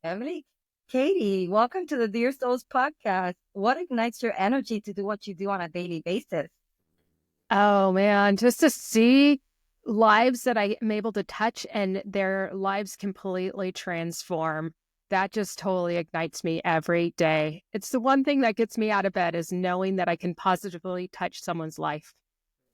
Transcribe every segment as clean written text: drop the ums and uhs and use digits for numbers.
Emily, Katie, welcome to the Dear Souls podcast. What ignites your energy to do what you do on a daily basis? Oh man, just to see lives that I am able to touch and their lives completely transform. That just totally ignites me every day. It's the one thing that gets me out of bed is knowing that I can positively touch someone's life.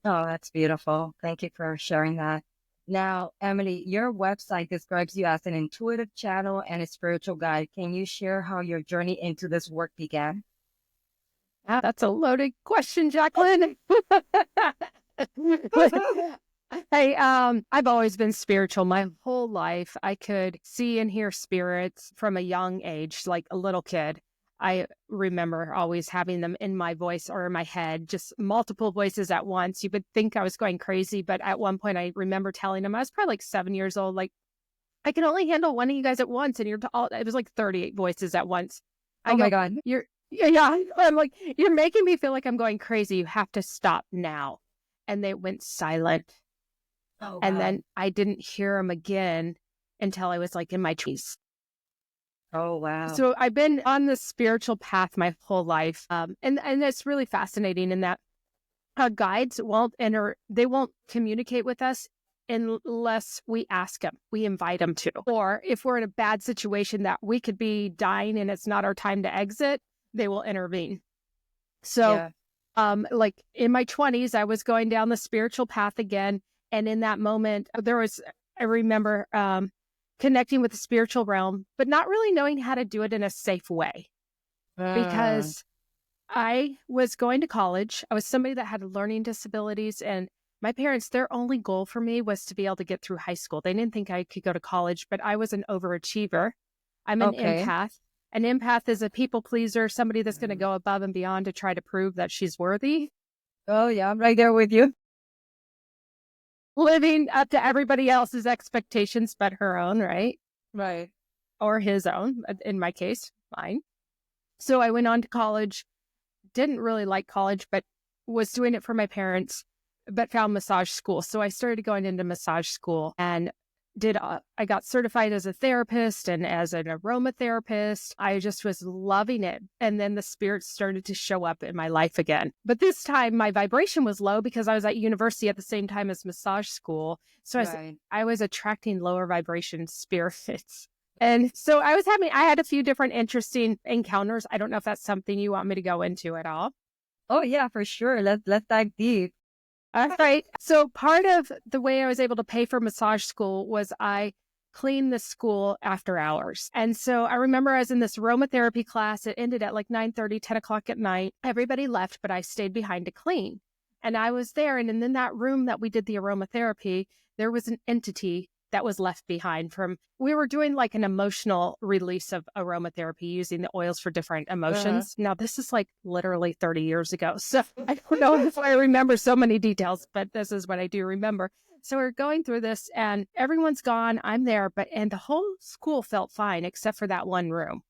Oh, that's beautiful. Thank you for sharing that. Now, Emily, your website describes you as an intuitive channel and a spiritual guide. Can you share how your journey into this work began? That's a loaded question, Jacqueline. I've always been spiritual my whole life. I could see and hear spirits from a young age, like a little kid. I remember always having them in my voice or in my head, just multiple voices at once. You would think I was going crazy, but at one point I remember telling them I was probably like 7 years old, like, I can only handle one of you guys at once. And it was like 38 voices at once. I Oh my go, God. yeah. I'm like, you're making me feel like I'm going crazy. You have to stop now. And they went silent. Oh, And wow. then I didn't hear them again until I was like in my 20s. Oh, wow. So I've been on this spiritual path my whole life. And it's really fascinating in that guides won't enter, they won't communicate with us unless we ask them, we invite them to. Or if we're in a bad situation that we could be dying and it's not our time to exit, they will intervene. So, Yeah. like in my 20s, I was going down the spiritual path again. And in that moment, I remember connecting with the spiritual realm, but not really knowing how to do it in a safe way Mm. because I was going to college. I was somebody that had learning disabilities, and my parents, their only goal for me was to be able to get through high school. They didn't think I could go to college, but I was an overachiever. I'm an Okay. empath. An empath is a people pleaser, somebody that's going to go above and beyond to try to prove that she's worthy, Oh, yeah. I'm right there with you. living up to everybody else's expectations but her own, right? Right. Or his own, in my case, mine. So I went on to college, didn't really like college, but was doing it for my parents, but found massage school. So I started going into massage school and I got certified as a therapist and as an aromatherapist. I just was loving it. And then the spirits started to show up in my life again. But this time my vibration was low because I was at university at the same time as massage school. So Right. I was attracting lower vibration spirits. And so I had a few different interesting encounters. I don't know if that's something you want me to go into at all. Oh, yeah, for sure. Let's dive deep. All right. So part of the way I was able to pay for massage school was I cleaned the school after hours. And so I remember I was in this aromatherapy class. It ended at like 9:30, 10 o'clock at night. Everybody left, but I stayed behind to clean. And I was there. And in that room that we did the aromatherapy, there was an entity that was left behind we were doing like an emotional release of aromatherapy using the oils for different Uh-huh. emotions. Now, this is like literally 30 years ago. So I don't know if I remember so many details, but this is what I do remember. So we're going through this and everyone's gone. I'm there, and the whole school felt fine except for that one room.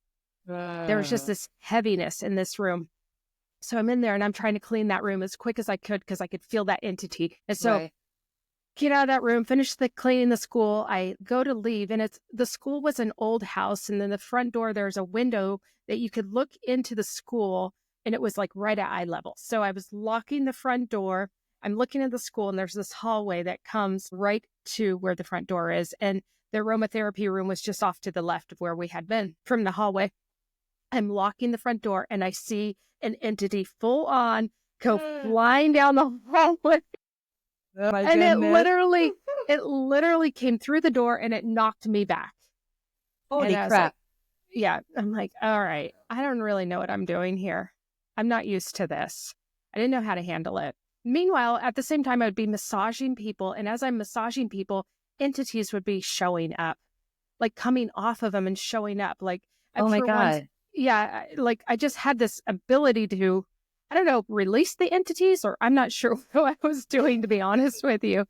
There was just Uh, this heaviness in this room. So I'm in there and I'm trying to clean that room as quick as I could because I could feel that entity. And so right. get out of that room, finish the cleaning the school. I go to leave, and the school was an old house, and then the front door there's a window that you could look into the school, and it was like right at eye level. So I was locking the front door. I'm looking at the school, and there's this hallway that comes right to where the front door is, and the aromatherapy room was just off to the left of where we had been from the hallway. I'm locking the front door, and I see an entity full on go flying down the hallway. Oh my And goodness. it literally came through the door and it knocked me back. And Holy I was like, crap. yeah, I'm like, all right, I don't really know what I'm doing here. I'm not used to this. I didn't know how to handle it. Meanwhile, at the same time, I would be massaging people. And as I'm massaging people, entities would be showing up, like coming off of them and showing up. Like Oh my for once, God. yeah, like I just had this ability to, I don't know, release the entities, or I'm not sure what I was doing, to be honest with you.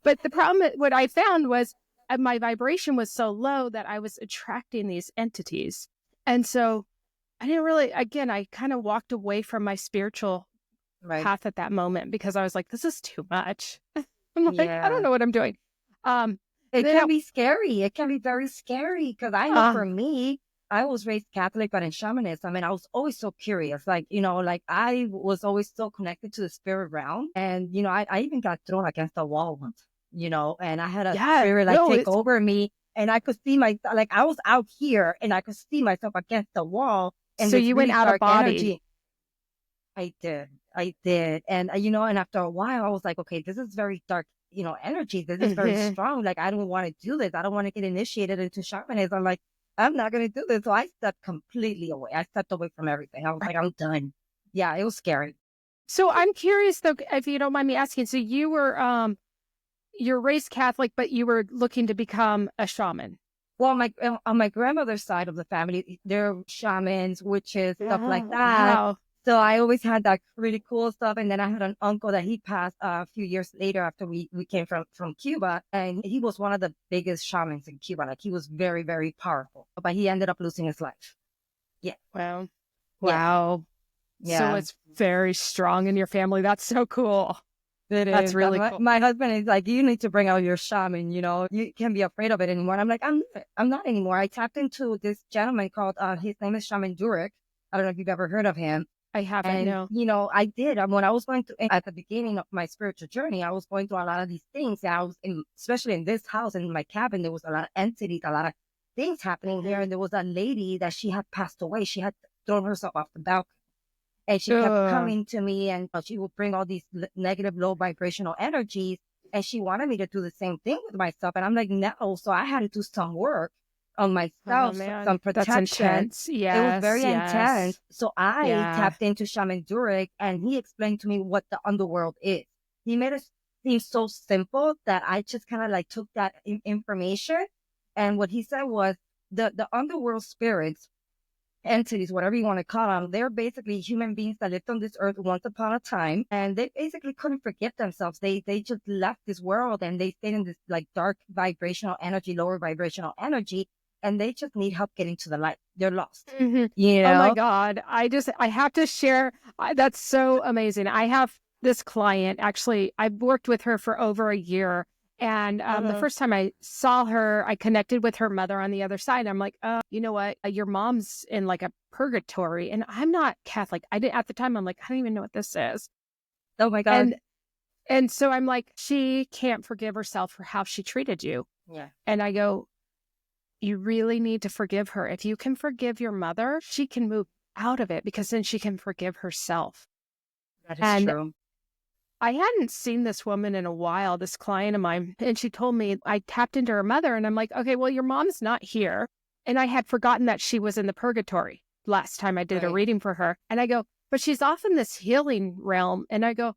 But the problem, what I found was my vibration was so low that I was attracting these entities. And so I didn't really, again, I kind of walked away from my spiritual Right. path at that moment because I was like, this is too much. I'm like, I don't Yeah. know what I'm doing. Um, It They can don't be scary. It can be very scary because I know uh, for me, I was raised Catholic, but in shamanism, I mean, I was always so curious. Like, like I was always so connected to the spirit realm. And, I even got thrown against the wall once, and I had a yeah, spirit like no, take it's over me. And I could see like I was out here and I could see myself against the wall and so this you went really out of dark body. energy. I did. I did. And, and after a while, I was like, okay, this is very dark, energy. This is very Mhm. strong. Like, I don't want to do this. I don't want to get initiated into shamanism. I'm like, I'm not going to do this. So I stepped completely away. I stepped away from everything. I was like, I'm done. Yeah, it was scary. So I'm curious though, if you don't mind me asking. So you're raised Catholic, but you were looking to become a shaman. Well, on my grandmother's side of the family, they're shamans, witches, stuff like Oh, that. wow. So I always had that really cool stuff. And then I had an uncle that he passed a few years later after we came from Cuba. And he was one of the biggest shamans in Cuba. Like he was very, very powerful. But he ended up losing his life. Yeah. Wow. Yeah. Wow. So Yeah. it's very strong in your family. That's so cool. It That's is. really cool. My husband is like, you need to bring out your shaman, you can't be afraid of it anymore. And I'm like, I'm not anymore. I tapped into this gentleman called, his name is Shaman Durek. I don't know if you've ever heard of him. I haven't, And, no. I did. When I was going through, at the beginning of my spiritual journey, I was going through a lot of these things. And especially in this house and in my cabin, there was a lot of entities, a lot of things happening here. And there was a lady that she had passed away. She had thrown herself off the balcony. And she kept Ugh. coming to me and she would bring all these negative, low vibrational energies. And she wanted me to do the same thing with myself. And I'm like, no. So I had to do some work on Oh myself, some man, that's protection. intense. It was Yes, very yes. intense. So I Yeah. tapped into Shaman Durek and he explained to me what the underworld is. He made it seem so simple that I just kind of like took that information. And what he said was the underworld spirits, entities, whatever you want to call them, they're basically human beings that lived on this earth once upon a time, and they basically couldn't forget themselves. They just left this world and they stayed in this like dark vibrational energy, lower vibrational energy, and they just need help getting to the light. They're lost, Mhm. you Oh my know. God. I have to share. That's so amazing. I have this client, actually, I've worked with her for over a year. And the Uh-huh. first time I saw her, I connected with her mother on the other side. I'm like, you know what? Your mom's in like a purgatory. And I'm not Catholic. I didn't at the time. I'm like, I don't even know what this is. Oh my God. And and so I'm like, she can't forgive herself for how she treated you. Yeah, And I go, you really need to forgive her. If you can forgive your mother, she can move out of it because then she can forgive herself. that is And true. I hadn't seen this woman in a while, this client of mine, and she told me I tapped into her mother and I'm like, okay, well, your mom's not here. And I had forgotten that she was in the purgatory last time I did a Right. reading for her. And I go, but she's off in this healing realm. And I go,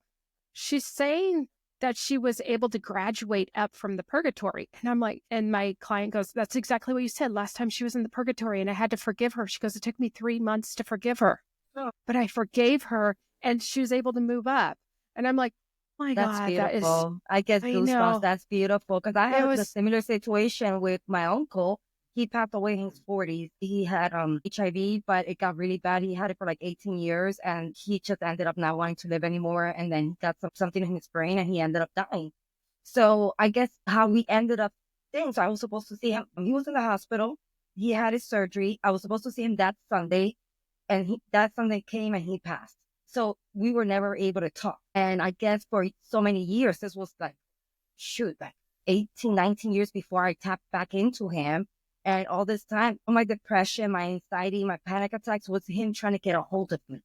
she's saying that she was able to graduate up from the purgatory. And I'm like, and my client goes, that's exactly what you said last time she was in the purgatory and I had to forgive her. She goes, it took me 3 months to forgive her, Oh, but I forgave her and she was able to move up. And I'm like, oh my that's God, that is, beautiful. I get I goosebumps. know. That's beautiful. Because I It had the was, similar situation with my uncle. He passed away in his 40s. He had HIV, but it got really bad. He had it for like 18 years and he just ended up not wanting to live anymore. And then he got something in his brain and he ended up dying. So I guess how we ended up things, I was supposed to see him. He was in the hospital. He had his surgery. I was supposed to see him that Sunday. And that Sunday came and he passed. So we were never able to talk. And I guess for so many years, this was like, shoot, like 18, 19 years before I tapped back into him. And all this time, my depression, my anxiety, my panic attacks was him trying to get a hold of me.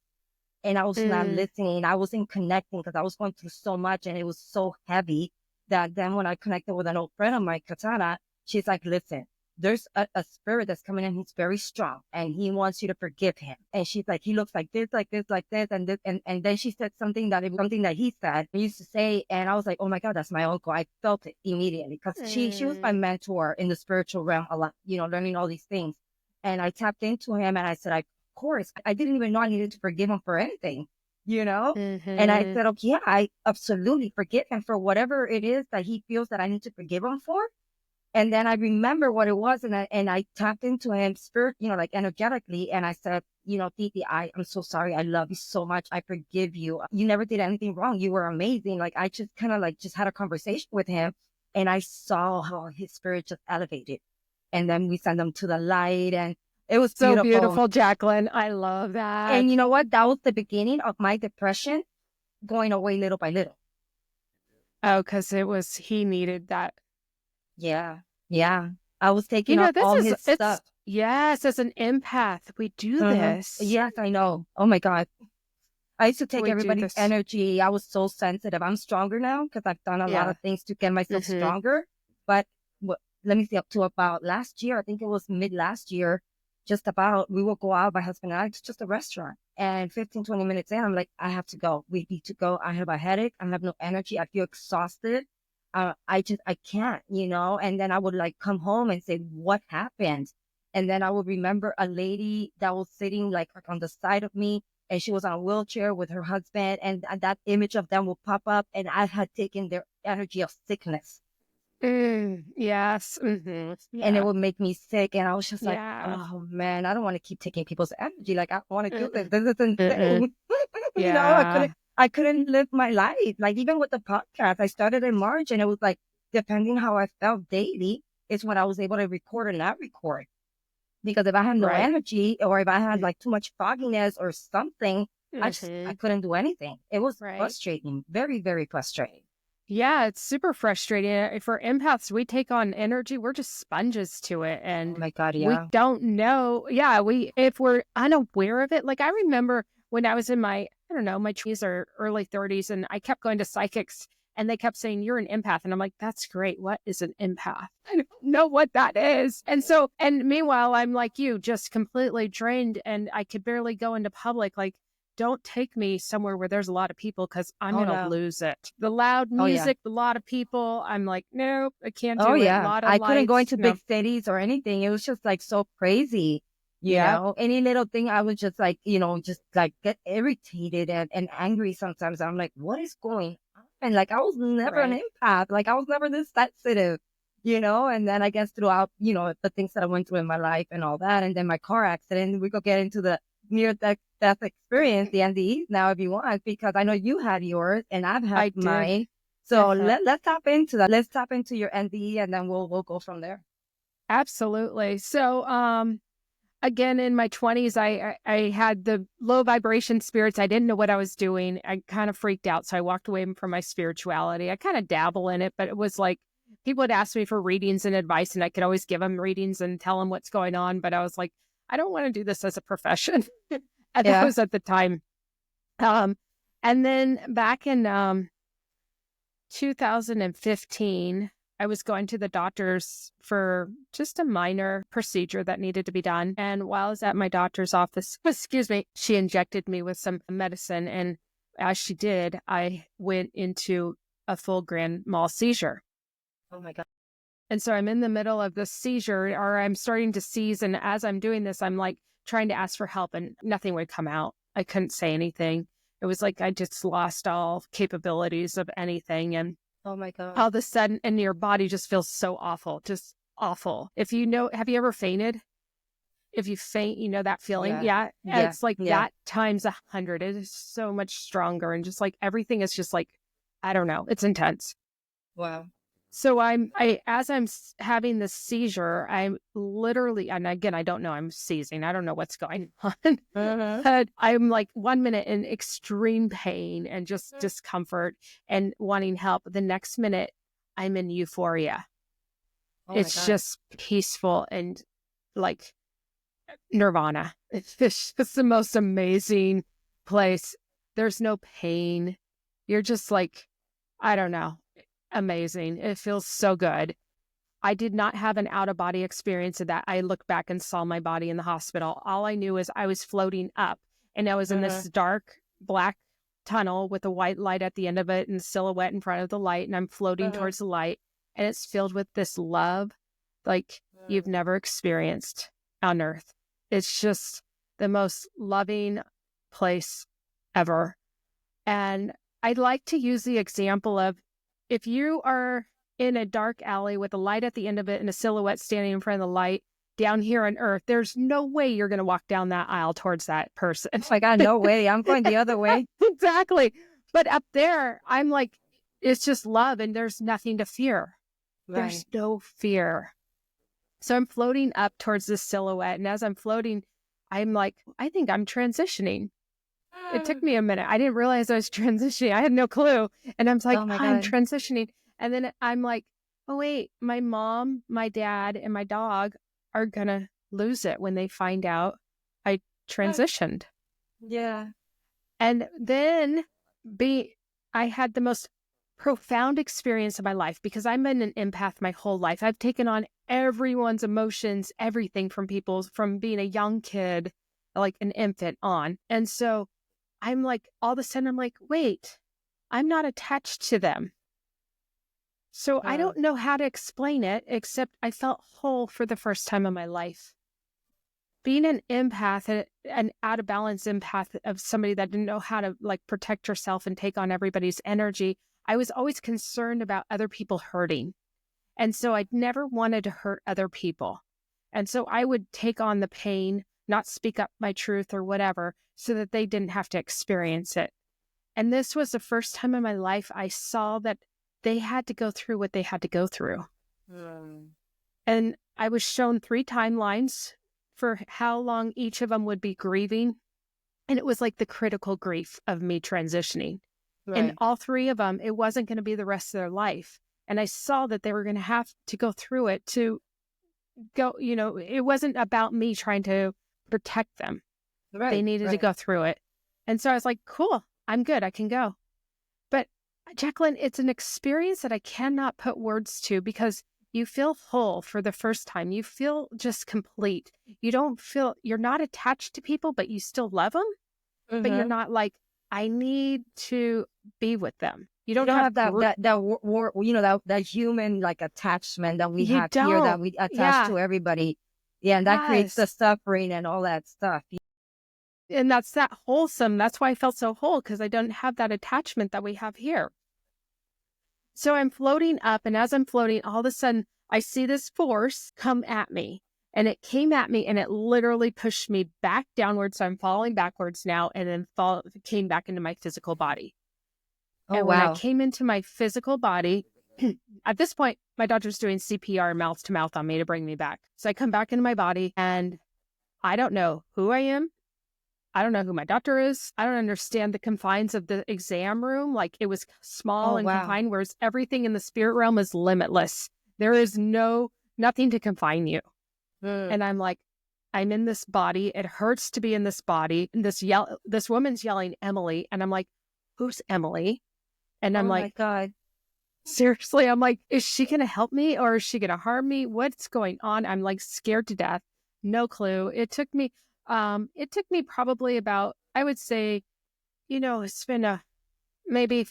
And I was not mm, listening. I wasn't connecting because I was going through so much and it was so heavy that then when I connected with an old friend of mine, Katana, she's like, listen, there's a spirit that's coming in. He's very strong and he wants you to forgive him. And she's like, he looks like this, like this, like this. And this. And then she said something that it was something that he said, he used to say. And I was like, oh my God, that's my uncle. I felt it immediately because she was my mm, mentor in the spiritual realm a lot, learning all these things. And I tapped into him and I said, course. I didn't even know I needed to forgive him for anything, you know? And I mm-hmm. said, okay, yeah, I absolutely forgive him for whatever it is that he feels that I need to forgive him for. And then I remember what it was, and I tapped into him spirit, like energetically, and I said, Titi, I'm so sorry. I love you so much. I forgive you. You never did anything wrong. You were amazing. Like I just kind of like just had a conversation with him, and I saw how his spirit just elevated. And then we sent him to the light, and it was So beautiful. beautiful, Jacqueline. I love that. And you know what? That was the beginning of my depression going away little by little. Oh, because he needed that. Yeah. Yeah. I was taking up all his stuff. Yes, as an empath, we do this. Yes, I know. Oh my God. I used to take everybody's energy. I was so sensitive. I'm stronger now because I've done a lot of things to get myself stronger. But let me see, up to about last year, I think it was mid last year, just about, we will go out, my husband and I, to just a restaurant. And 15, 20 minutes in, I'm like, I have to go. We need to go. I have a headache. I have no energy. I feel exhausted. I can't, you know? And then I would like come home and say, what happened? And then I would remember a lady that was sitting like on the side of me, and she was on a wheelchair with her husband, and that image of them will pop up, and I had taken their energy of sickness. Yes. And it would make me sick, and I was just like, oh man, I don't want to keep taking people's energy. Like, I want to do this. This is insane. You know, I couldn't live my life. Like, even with the podcast, I started in March, and it was like, depending how I felt daily, is when I was able to record or not record. Because if I had no energy, or if I had like too much fogginess or something, I couldn't do anything. It was frustrating, very, very frustrating. Yeah, it's super frustrating. For empaths, we take on energy. We're just sponges to it. And oh my God, we don't know. Yeah, if we're unaware of it. Like, I remember when I was in my 20s or early 30s, and I kept going to psychics, and they kept saying, you're an empath. And I'm like, that's great. What is an empath? I don't know what that is. And meanwhile, I'm like you, just completely drained, and I could barely go into public. Like, don't take me somewhere where there's a lot of people, because I'm going to lose it. The loud music, a lot of people. I'm like, nope, I can't do it. A lot of I couldn't go into big cities or anything. It was just like so crazy. You know, any little thing, I would just like, just like get irritated and angry sometimes. I'm like, what is going on? And like, I was never an empath. Like, I was never this sensitive, and then I guess throughout, the things that I went through in my life and all that. And then my car accident, we could get into the near-death experience, the NDEs now, if you want, because I know you had yours and I've had mine. So let's tap into that. Let's tap into your NDE, and then we'll go from there. Absolutely. So, again, in my 20s, I had the low vibration spirits. I didn't know what I was doing. I kind of freaked out. So I walked away from my spirituality. I kind of dabble in it, but it was like people would ask me for readings and advice, and I could always give them readings and tell them what's going on. But I was like, I don't want to do this as a profession. And that was at the time. And then back in 2015, I was going to the doctor's for just a minor procedure that needed to be done. And while I was at my doctor's office, she injected me with some medicine. And as she did, I went into a full grand mal seizure. Oh my God. And so I'm in the middle of this seizure, or I'm starting to seize. And as I'm doing this, I'm like trying to ask for help, and nothing would come out. I couldn't say anything. It was like I just lost all capabilities of anything. And oh my God, all of a sudden, and your body just feels so awful, just awful. Have you ever fainted? If you faint, you know that feeling. Yeah. It's like that times 100. It is so much stronger. And just like everything is just like, I don't know. It's intense. Wow. So as I'm having this seizure, I'm literally, and again, I don't know, I'm seizing. I don't know what's going on. But I'm like 1 minute in extreme pain and just discomfort and wanting help. The next minute, I'm in euphoria. It's just peaceful and like nirvana. It's just the most amazing place. There's no pain. You're just like, I don't know. Amazing. It feels so good. I did not have an out-of-body experience of that. I looked back and saw my body in the hospital. All I knew is I was floating up, and I was in this dark black tunnel with a white light at the end of it and silhouette in front of the light, and I'm floating towards the light, and it's filled with this love like you've never experienced on earth. It's just the most loving place ever. And I'd like to use the example of, if you are in a dark alley with a light at the end of it and a silhouette standing in front of the light down here on earth, there's no way you're going to walk down that aisle towards that person. Oh my God, no way. I'm going the other way. Exactly. But up there, I'm like, it's just love, and there's nothing to fear. There's Right. no fear. So I'm floating up towards this silhouette. And as I'm floating, I'm like, I think I'm transitioning. It took me a minute. I didn't realize I was transitioning. I had no clue. And I was like, Oh my I'm God. transitioning. And then I'm like, oh, wait, my mom, my dad, and my dog are going to lose it when they find out I transitioned. Yeah. And then I had the most profound experience of my life because I've been an empath my whole life. I've taken on everyone's emotions, everything from people from being a young kid, like an infant on. And so I'm like, all of a sudden, I'm like, wait, I'm not attached to them. So I Uh, don't know how to explain it, except I felt whole for the first time in my life. Being an empath, an out of balance empath of somebody that didn't know how to like protect herself and take on everybody's energy, I was always concerned about other people hurting. And so I'd never wanted to hurt other people. And so I would take on the pain, not speak up my truth or whatever, so that they didn't have to experience it. And this was the first time in my life I saw that they had to go through what they had to go through. mm, And I was shown 3 timelines for how long each of them would be grieving. And it was like the critical grief of me transitioning. And right. all 3 of them, it wasn't going to be the rest of their life. And I saw that they were going to have to go through it to go, it wasn't about me trying to protect them. They Right. needed to Right. go through it. And so I was like, cool, I'm good. I can go. But Jacqueline, it's an experience that I cannot put words to because you feel whole for the first time. You feel just complete. You don't feel, you're not attached to people, but you still love them. But you're Mm-hmm. not like, I need to be with them. You You don't don't have have that human like attachment that we you have here that don't. we attach Yeah. to everybody. Yeah, and that creates the Yes. suffering and all that stuff. And that's that wholesome. That's why I felt so whole because I don't have that attachment that we have here. So I'm floating up, and as I'm floating, all of a sudden I see this force come at me. And it came at me and it literally pushed me back downwards. So I'm falling backwards now and then came back into my physical body. Oh And when I wow. came into my physical body, at this point, my doctor's doing CPR mouth to mouth on me to bring me back. So I come back into my body and I don't know who I am. I don't know who my doctor is. I don't understand the confines of the exam room. Like it was small Oh and wow. confined, whereas everything in the spirit realm is limitless. There is nothing to confine you. Mm. And I'm like, I'm in this body. It hurts to be in this body. And this woman's yelling, Emily. And I'm like, who's Emily? And I'm Oh my like, God. seriously, I'm like, is she going to help me or is she going to harm me? What's going on? I'm like scared to death. No clue. It took me probably about, I would say, it's been maybe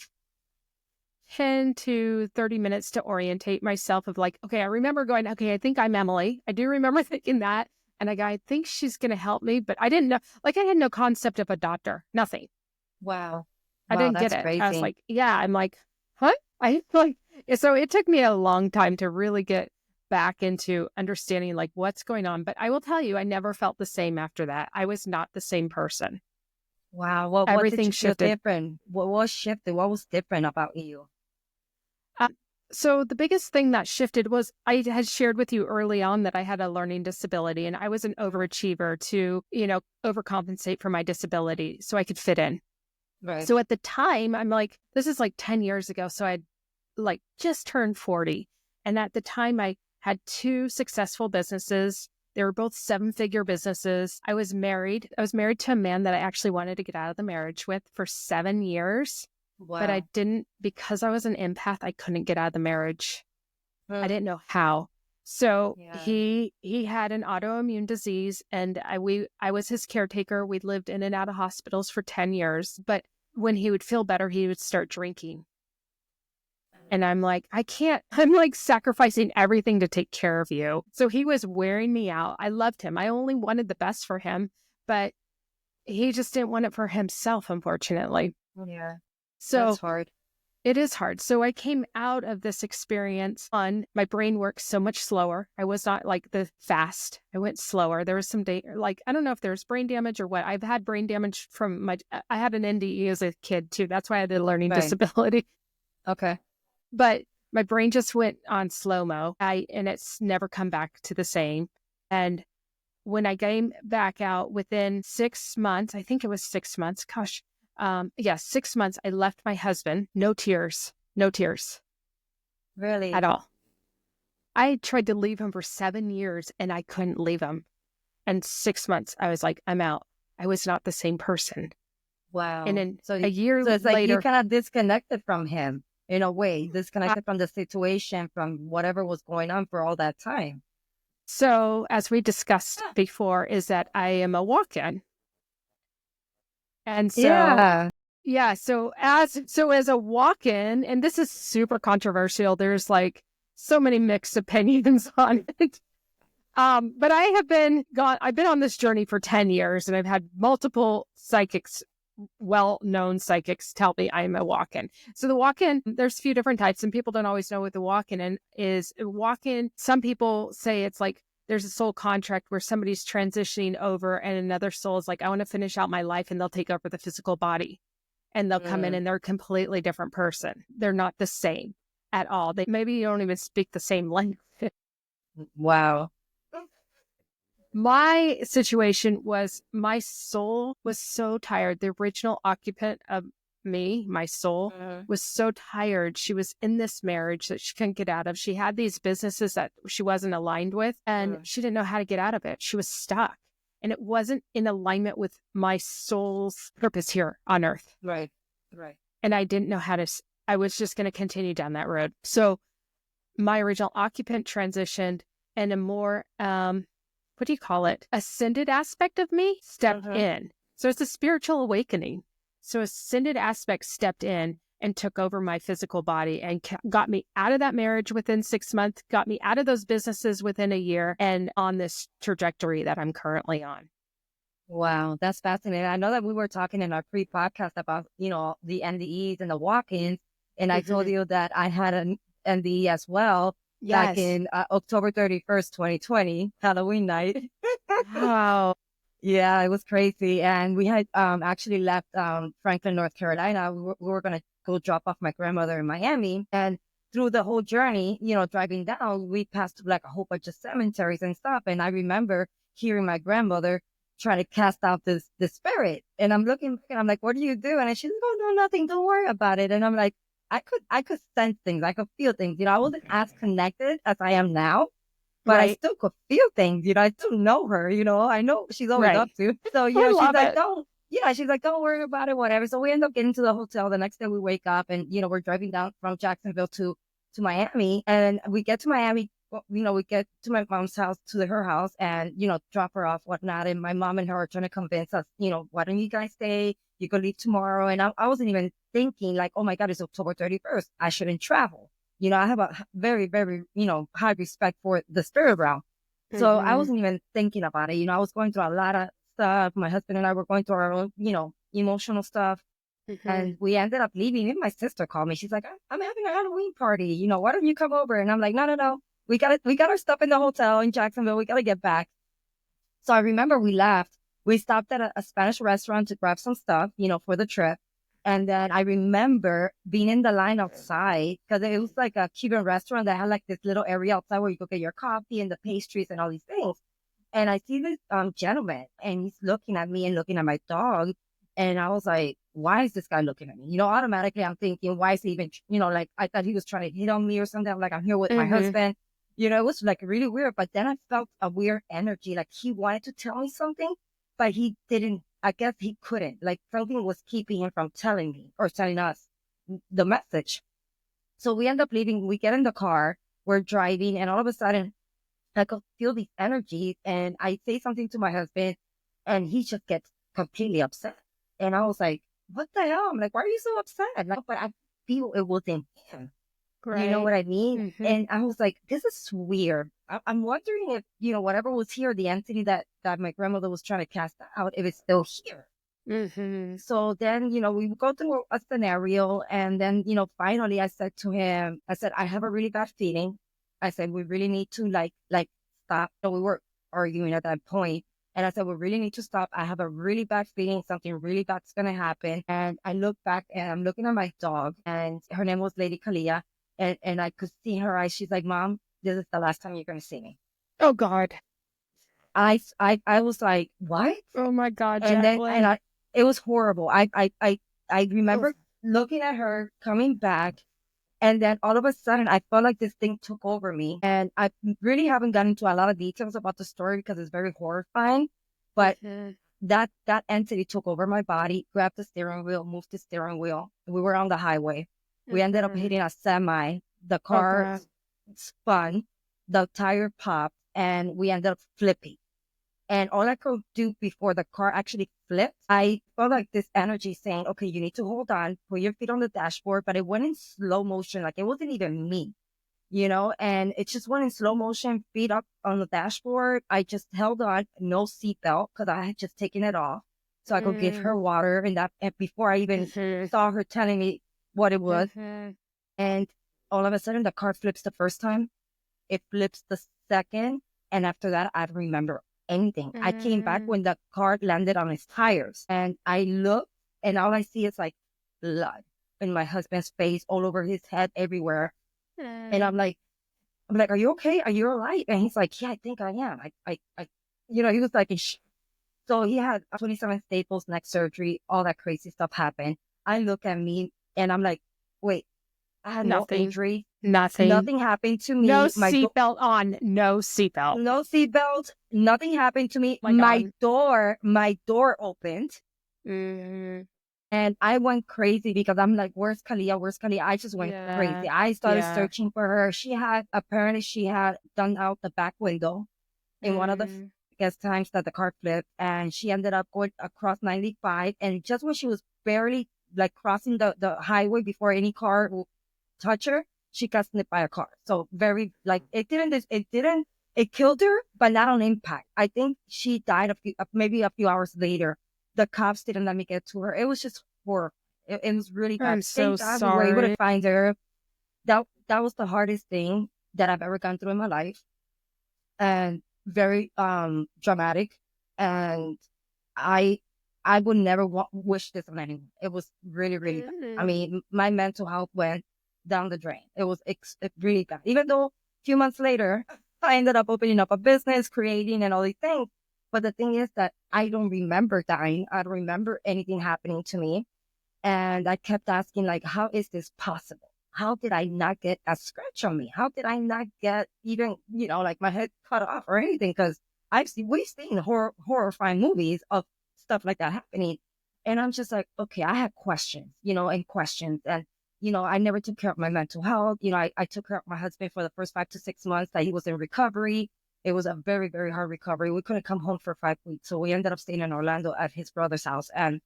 10 to 30 minutes to orientate myself of like, okay, I remember going, okay, I think I'm Emily. I do remember thinking that. And I think she's going to help me, but I didn't know, like I had no concept of a doctor, nothing. Wow. I Wow, didn't get that's it. I was crazy. like, yeah, I'm like, huh? I like, so it took me a long time to really get back into understanding like what's going on. But I will tell you, I never felt the same after that. I was not the same person. Wow. What did Everything you feel shifted. different? What was shifted? What was different about you? Uh, so the biggest thing that shifted was I had shared with you early on that I had a learning disability and I was an overachiever to, overcompensate for my disability so I could fit in. Right. So at the time, I'm like, this is like 10 years ago. So I'd like just turned 40. And at the time, I had 2 successful businesses. They were both 7-figure businesses. I was married. I was married to a man that I actually wanted to get out of the marriage with for 7 years. But I Wow. didn't, because I was an empath, I couldn't get out of the marriage. I Mm. didn't know how. So Yeah. he had an autoimmune disease and I was his caretaker. We lived in and out of hospitals for 10 years. But when he would feel better, he would start drinking. And I'm like, I can't, I'm like sacrificing everything to take care of you. So he was wearing me out. I loved him. I only wanted the best for him, but he just didn't want it for himself, unfortunately. Yeah. That's So hard. it is hard. So I came out of this experience on my brain works so much slower. I was not like the fast. I went slower. There was some like, I don't know if there's brain damage or what. I've had brain damage from I had an NDE as a kid too. That's why I had a learning Right. disability. Okay. But My brain just went on slow-mo. And it's never come back to the same. And when I came back out within 6 months, I think it was 6 months. Gosh, 6 months, I left my husband. No tears Really? at all. I tried to leave him for 7 years and I couldn't leave him. And 6 months, I was like, I'm out. I was not the same person. Wow. And then So a year it's like you later, kind of disconnected from him in a way, disconnected from the situation, from whatever was going on for all that time. so as we discussed before, is that I am a walk-in. And so, so as a walk-in, and this is super controversial, there's like so many mixed opinions on it. But I've been on this journey for 10 years and I've had multiple psychics, well-known psychics, tell me I'm a walk-in. So the walk-in, there's a few different types and people don't always know what the walk-in is. Walk-in, some people say it's like there's a soul contract where somebody's transitioning over and another soul is like, I want to finish out my life, and they'll take over the physical body and they'll come in and they're a completely different person. They're not the same at all. They maybe don't even speak the same language. Wow. My situation was my soul was so tired. The original occupant of me, my soul, was so tired. She was in this marriage that she couldn't get out of. She had these businesses that she wasn't aligned with, and she didn't know how to get out of it. She was stuck, and it wasn't in alignment with my soul's purpose here on earth. Right. And I didn't know how to, I was just going to continue down that road. So my original occupant transitioned, and a more, what do you call it? Ascended aspect of me stepped in. So it's a spiritual awakening. So ascended aspect stepped in and took over my physical body and got me out of that marriage within 6 months, got me out of those businesses within a year, and on this trajectory that I'm currently on. Wow, that's fascinating. I know that we were talking in our pre-podcast about, the NDEs and the walk-ins, and I told you that I had an NDE as well. Back in October 31st, 2020, Halloween night. Wow. Yeah, it was crazy. And we had actually left Franklin, North Carolina. We were going to go drop off my grandmother in Miami. And through the whole journey, driving down, we passed like a whole bunch of cemeteries and stuff. And I remember hearing my grandmother trying to cast out the spirit. And I'm looking back and I'm like, what do you do? And she's like, oh, no, nothing. Don't worry about it. And I'm like, I could sense things. I could feel things. I wasn't as connected as I am now, but I still could feel things. I still know her. I know she's always up to. So, she's like, don't worry about it, whatever. So we end up getting to the hotel. The next day we wake up and, we're driving down from Jacksonville to Miami. And we get to Miami, we get to my mom's house, to her house, and, drop her off, whatnot. And my mom and her are trying to convince us, why don't you guys stay? You could leave tomorrow. And I wasn't even thinking like, oh my God, it's October 31st. I shouldn't travel. I have a very, very, high respect for the spirit realm. So I wasn't even thinking about it. I was going through a lot of stuff. My husband and I were going through our own, emotional stuff. And we ended up leaving. And my sister called me. She's like, I'm having a Halloween party. Why don't you come over? And I'm like, no. We got our stuff in the hotel in Jacksonville. We got to get back. So I remember we left. We stopped at a Spanish restaurant to grab some stuff, for the trip. And then I remember being in the line outside, because it was like a Cuban restaurant that had like this little area outside where you could get your coffee and the pastries and all these things. And I see this gentleman, and he's looking at me and looking at my dog. And I was like, why is this guy looking at me? Automatically I'm thinking, why is he even, like I thought he was trying to hit on me or something. I'm like, I'm here with my husband. It was like really weird. But then I felt a weird energy, like he wanted to tell me something, but he didn't. I guess he couldn't. Like something was keeping him from telling me or telling us the message. So we end up leaving. We get in the car. We're driving, and all of a sudden, I could feel these energies. And I say something to my husband, and he just gets completely upset. And I was like, "What the hell?" I'm like, "Why are you so upset?" Like, but I feel it wasn't him. Right. You know what I mean? And I was like, this is weird. I'm wondering if, whatever was here, the entity that my grandmother was trying to cast out, if it's still here. So then, we go through a scenario. And then, finally I said to him, I have a really bad feeling. I said, we really need to like stop. So we were arguing at that point. And I said, we really need to stop. I have a really bad feeling. Something really bad's going to happen. And I look back and I'm looking at my dog, and her name was Lady Kalia. And I could see her eyes. She's like, Mom, this is the last time you're going to see me. Oh God. I was like, what? Oh my God, And then, Jacqueline. it was horrible. I Oh, remember looking at her coming back. And then all of a sudden, I felt like this thing took over me. And I really haven't gotten into a lot of details about the story because it's very horrifying. But mhm. that entity took over my body, grabbed the steering wheel, moved the steering wheel. We were on the highway. We ended up Mhm. hitting a semi. The Oh car God. spun, the tire popped, and we ended up flipping. And all I could do before the car actually flipped, I felt like this energy saying, okay, you need to hold on, put your feet on the dashboard, but it went in slow motion. Like it wasn't even me, and it just went in slow motion, feet up on the dashboard. I just held on, no seatbelt because I had just taken it off so I could give her Mm, water and before I even mhm. saw her telling me what it was. Mhm. And all of a sudden the car flips the first time. It flips the second. And after that, I don't remember anything. I came back Mm, when the car landed on its tires and I looked and all I see is like blood in my husband's face, all over his head, everywhere. And mm, I'm like, are you okay? Are you all right? And he's like, yeah, I think I am. He was like, so he had 27 staples, neck surgery, all that crazy stuff happened. I look at me and I'm like, wait, I had no nothing. injury. Nothing. Nothing happened to No me. seatbelt on. No seatbelt. No seatbelt. Nothing happened to me. My God. My door opened Mm, and I went crazy because I'm like, where's Kalia? Where's Kalia? I just went yeah. crazy. I started Yeah. searching for her. Apparently she had done out the back window in one of the Mm, guest times that the car flipped and she ended up going across 95. And just when she was barely like crossing the highway before any car would touch her, she got snipped by a car. So very like it killed her, but not on impact. I think she died maybe a few hours later. The cops didn't let me get to her. It was just horrible. It was really bad. I'm so Thank God we were able to sorry. find her. That was the hardest thing that I've ever gone through in my life and very dramatic. And I I would never wish this on anyone. It was really really bad. I Mm, mean, my mental health went down the drain. It was really bad. Even though a few months later, I ended up opening up a business, creating, and all these things. But the thing is that I don't remember dying. I don't remember anything happening to me. And I kept asking, like, how is this possible? How did I not get a scratch on me? How did I not get even, like my head cut off or anything? Because we've seen horrifying movies of stuff like that happening. And I'm just like, okay, I had questions, and questions. And, I never took care of my mental health. I took care of my husband for the first 5 to 6 months that he was in recovery. It was a very, very hard recovery. We couldn't come home for 5 weeks. So we ended up staying in Orlando at his brother's house. And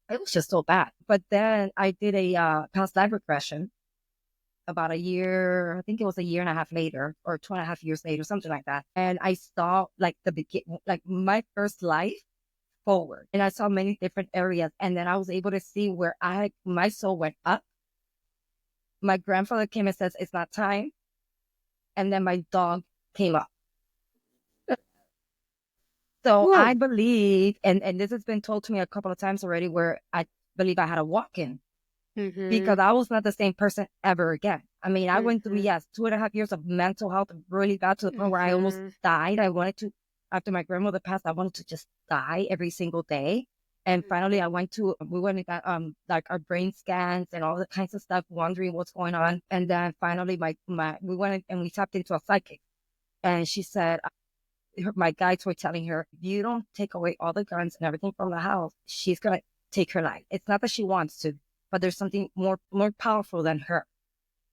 it was just so bad. But then I did a past life regression about a year, I think it was a year and a half later or 2.5 years later, something like that. And I saw like the beginning, like my first life forward. And I saw many different areas. And then I was able to see where my soul went up. My grandfather came and says, it's not time. And then my dog came up. So I whoa. believe, and this has been told to me a couple of times already, where I believe I had a walk-in because Mhm. I was not the same person ever again. I mean, I went through, Mhm. yes, 2.5 years of mental health really bad to the point where I almost Mhm. died. After my grandmother passed, I wanted to just die every single day. And finally, we went and got, like our brain scans and all the kinds of stuff, wondering what's going on. And then finally, we went and we tapped into a psychic. And she said, my guides were telling her, if you don't take away all the guns and everything from the house, she's going to take her life. It's not that she wants to, but there's something more powerful than her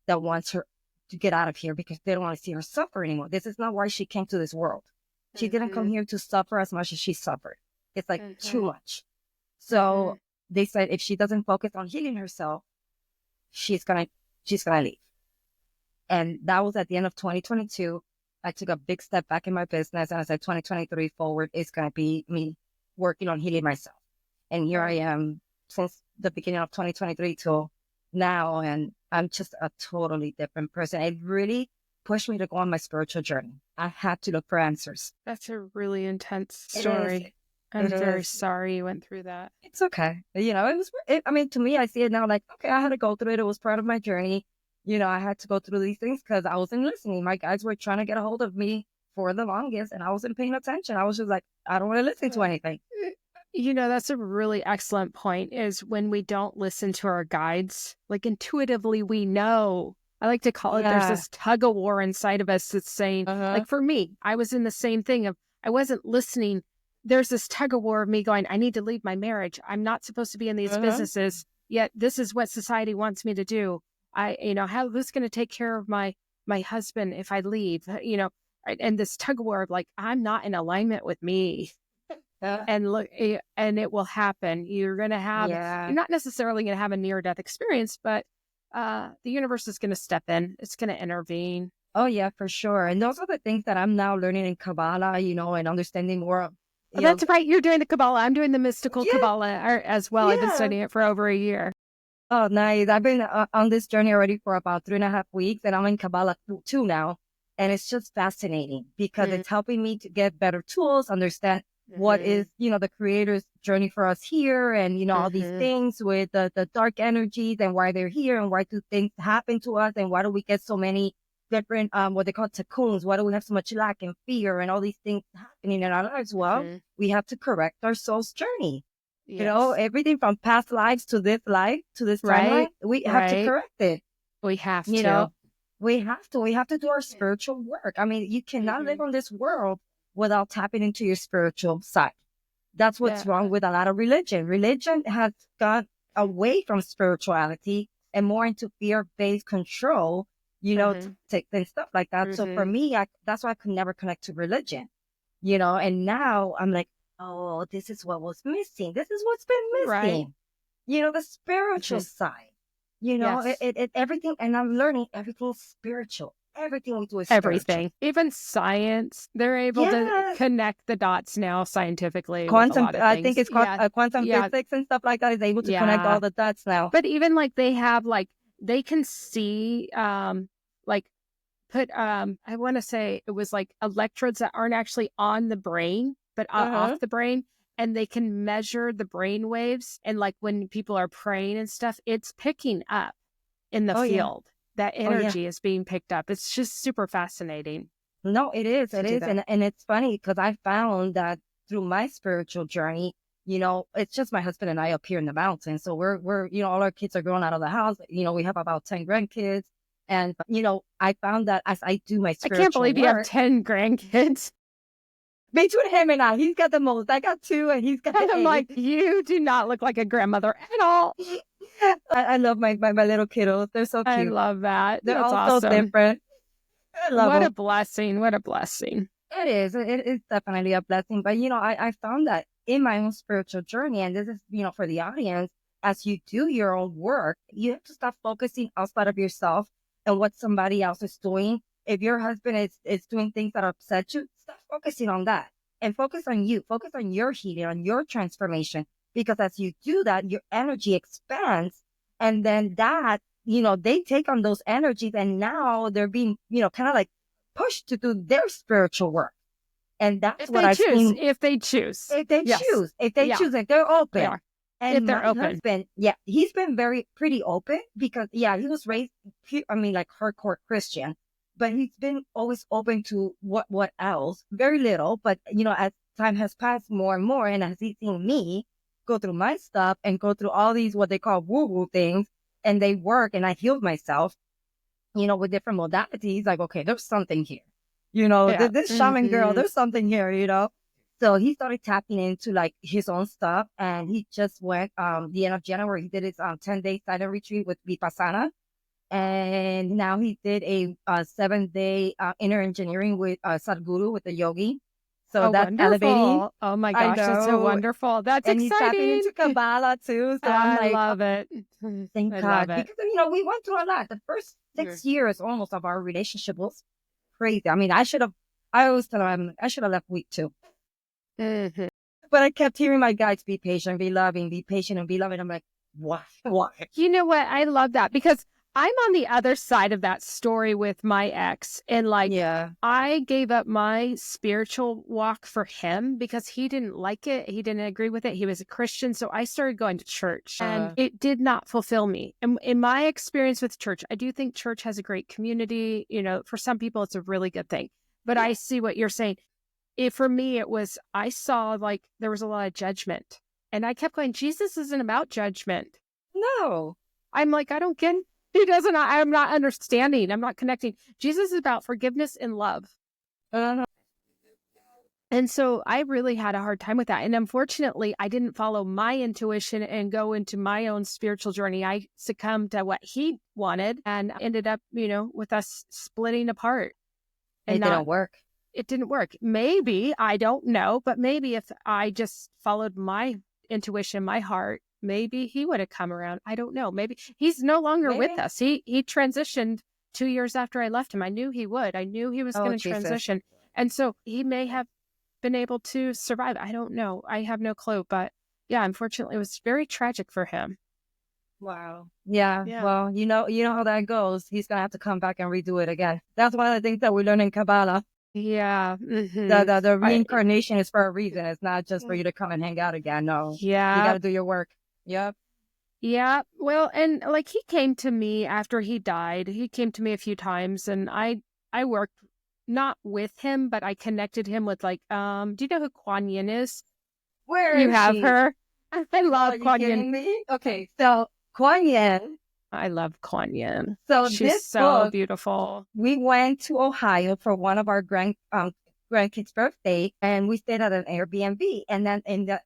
that wants her to get out of here because they don't want to see her suffer anymore. This is not why she came to this world. She didn't come Mhm. here to suffer as much as she suffered. It's like too Mhm. much. So Mhm. they said if she doesn't focus on healing herself, she's gonna leave. And that was at the end of 2022. I took a big step back in my business. And I said 2023 forward is gonna be me working on healing myself. And here I Right. am since the beginning of 2023 till now. And I'm just a totally different person. It really pushed me to go on my spiritual journey. I had to look for answers. That's a really intense It is. story. I'm It very is. sorry you went through that. It's okay. I mean, to me, I see it now like, okay, I had to go through it. It was part of my journey. I had to go through these things because I wasn't listening. My guides were trying to get a hold of me for the longest, and I wasn't paying attention. I was just like, I don't want to listen to anything. That's a really excellent point, is when we don't listen to our guides, like intuitively we know. I like to call it, there's Yeah. this tug of war inside of us that's saying, like for me, I was in the same thing of, I wasn't listening. There's this tug of war of me going, I need to leave my marriage. I'm not supposed to be in these businesses, yet this is what society wants me to do. Who's going to take care of my husband if I leave? And this tug of war of like, I'm not in alignment with me. And look, and it will happen. You're not necessarily going to have a near-death experience, but the universe is going to step in. It's going to intervene. Oh, yeah, for sure. And those are the things that I'm now learning in Kabbalah, and understanding more of. That's right. You're doing the Kabbalah. I'm doing the mystical Kabbalah as well. I've been studying it for over a year. Oh, nice. I've been on this journey already for about 3.5 weeks, and I'm in Kabbalah too now. And it's just fascinating because it's helping me to get better tools, understand what is, the creator's journey for us here, and, all these things with the dark energies and why they're here and why do things happen to us and why do we get so many different, what they call cocoons? Why do we have so much lack and fear and all these things happening in our lives? Well, we have to correct our soul's journey. Yes. Everything from past lives to this life, to this timeline, we have to correct it. We have to. We have to do our spiritual work. I mean, you cannot live on this world without tapping into your spiritual side. That's what's wrong with a lot of religion. Religion has gone away from spirituality and more into fear-based control, and stuff like that. So for me, that's why I could never connect to religion, and now I'm like, oh, this is what was missing. This is what's been missing. The spiritual side, everything. And I'm learning everything's spiritual. Everything we do is everything. Spiritual. Even science, they're able to connect the dots now scientifically. Quantum, with a lot of I think it's quantum physics and stuff like that is able to connect all the dots now. But even like they have they can see I want to say it was like electrodes that aren't actually on the brain, but off the brain. And they can measure the brain waves. And like when people are praying and stuff, it's picking up in the field. That energy is being picked up. It's just super fascinating. No, it is. It is. And it's funny because I found that through my spiritual journey, it's just my husband and I up here in the mountains. So we're all our kids are growing out of the house. We have about 10 grandkids. And, I found that as I do my spiritual I can't believe you have 10 grandkids. Between him and I, he's got the most. I got 2 and he's got 8. I'm like, you do not look like a grandmother at all. I love my little kiddos. They're so cute. I love that. They're That's all awesome. so different. I love what them. a blessing. What a blessing. It is. It is definitely a blessing. But, I found that in my own spiritual journey, and this is, for the audience, as you do your own work, you have to stop focusing outside of yourself and what somebody else is doing. If your husband is doing things that upset you, stop focusing on that and focus on you. Focus on your healing, on your transformation. Because as you do that, your energy expands. And then that, they take on those energies and now they're being, kind of like pushed to do their spiritual work. And that's what I've seen. If they choose. If they choose. If they choose, if they're open. They are. And if they're open. Husband, he's been pretty open because, he was raised, like hardcore Christian. But he's been always open to what else. Very little. But, as time has passed more and more, and as he's seen me go through my stuff and go through all these, what they call woo-woo things, and they work, and I healed myself, with different modalities, like, okay, there's something here. This shaman girl, there's something here, So he started tapping into like his own stuff, and he just went the end of January. He did his 10-day silent retreat with Vipassana, and now he did a 7-day inner engineering with Sadhguru with the yogi. So that's wonderful. Elevating. Oh my gosh, that's so wonderful. That's and exciting. And he's tapping into Kabbalah too. So I'm like, love it. Thank God. Because, we went through a lot. The first 6 years almost of our relationship was crazy. I mean, I always tell him I should have left week 2. But I kept hearing my guides, be patient, be loving, be patient and be loving. I'm like, why? You know what? I love that because I'm on the other side of that story with my ex. And like, Yeah. I gave up my spiritual walk for him because he didn't like it. He didn't agree with it. He was a Christian. So I started going to church and it did not fulfill me. And in my experience with church, I do think church has a great community. You know, for some people, it's a really good thing. But I see what you're saying. For me, it was, I saw like there was a lot of judgment. And I kept going, Jesus isn't about judgment. No. I'm like, I don't get, he doesn't, I'm not understanding. I'm not connecting. Jesus is about forgiveness and love. Uh-huh. And so I really had a hard time with that. And unfortunately, I didn't follow my intuition and go into my own spiritual journey. I succumbed to what he wanted and ended up, you know, with us splitting apart. And didn't work. It didn't work. Maybe, I don't know, but maybe if I just followed my intuition, my heart, maybe he would have come around. I don't know. Maybe he's no longer with us. He transitioned 2 years after I left him. I knew he would. I knew he was going to transition. And so he may have been able to survive. I don't know. I have no clue. But yeah, unfortunately, it was very tragic for him. Wow. Yeah. Well, you know how that goes. He's going to have to come back and redo it again. That's one of the things that we learn in Kabbalah. Yeah. Mm-hmm. The reincarnation is for a reason. It's not just for you to come and hang out again. No. Yeah. You got to do your work. Yep. Yeah. Well, and like he came to me after he died. He came to me a few times and I worked not with him, but I connected him with like, do you know who Quan Yin is? Where you is have she? her? I love Quan Yin. Me? Okay. So Quan Yin. I love Quan Yin. So she's so beautiful. We went to Ohio for one of our grandkids' birthday, and we stayed at an Airbnb. And then in the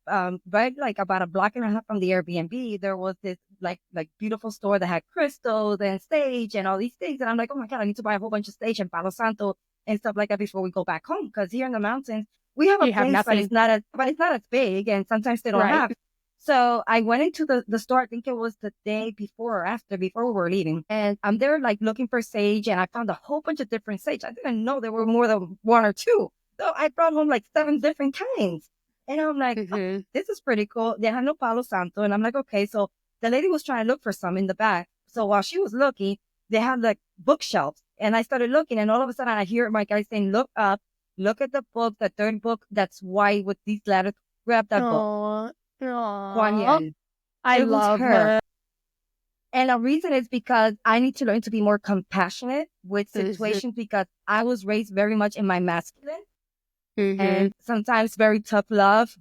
right, like about a block and a half from the Airbnb, there was this like beautiful store that had crystals and sage and all these things. And I'm like, oh my God, I need to buy a whole bunch of sage and Palo Santo and stuff like that before we go back home. Because here in the mountains, we have a place, but it's not as big, and sometimes they don't have. So I went into the store, I think it was the day before or after, before we were leaving. And I'm there like looking for sage, and I found a whole bunch of different sage. I didn't know there were more than one or two. So I brought home like 7 different kinds. And I'm like, oh, this is pretty cool. They had no Palo Santo. And I'm like, okay. So the lady was trying to look for some in the back. So while she was looking, they had like bookshelves. And I started looking, and all of a sudden I hear my guy saying, look up, look at the book, the third book that's white with these letters. Grab that book. Quan Yin. I love her. And the reason is because I need to learn to be more compassionate with situations because I was raised very much in my masculine and sometimes very tough love.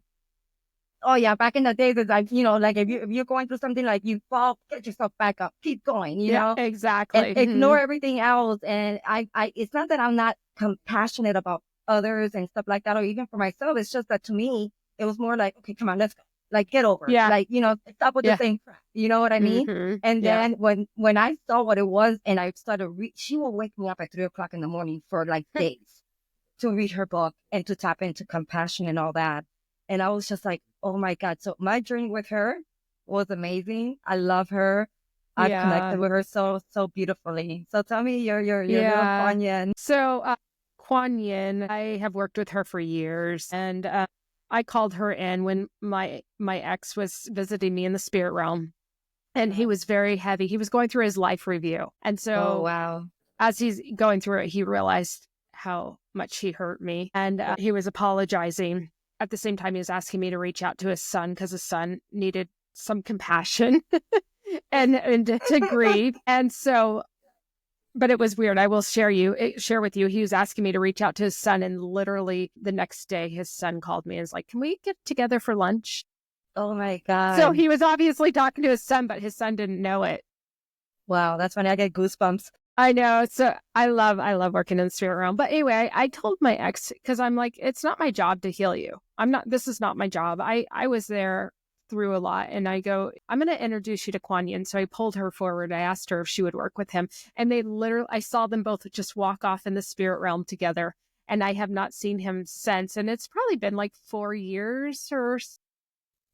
Oh yeah, back in the days, it's like, you know, like if you're going through something, like you fall, get yourself back up, keep going, you know? Exactly. And ignore everything else. And I it's not that I'm not compassionate about others and stuff like that, or even for myself. It's just that to me, it was more like, okay, come on, let's go. Like, get over it. Like, you know, stop with the same crap. You know what I mean? And then when I saw what it was and I started, she will wake me up at 3:00 in the morning for like days to read her book and to tap into compassion and all that. And I was just like, oh my God. So my journey with her was amazing. I love her. I've connected with her so beautifully. So tell me your little Quan Yin. So Quan Yin, I have worked with her for years, and I called her in when my ex was visiting me in the spirit realm, and he was very heavy. He was going through his life review. And so as he's going through it, he realized how much he hurt me, and he was apologizing. At the same time, he was asking me to reach out to his son because his son needed some compassion and to grieve. And so, but it was weird. I will share with you. He was asking me to reach out to his son, and literally the next day, his son called me and was like, "Can we get together for lunch?" Oh my God! So he was obviously talking to his son, but his son didn't know it. Wow, that's funny. I get goosebumps. I know. So I love working in the spirit realm. But anyway, I told my ex, because I'm like, it's not my job to heal you. This is not my job. I was there through a lot, and I go, I'm going to introduce you to Quan Yin. So I pulled her forward. I asked her if she would work with him, and I saw them both just walk off in the spirit realm together, and I have not seen him since. And it's probably been like 4 years or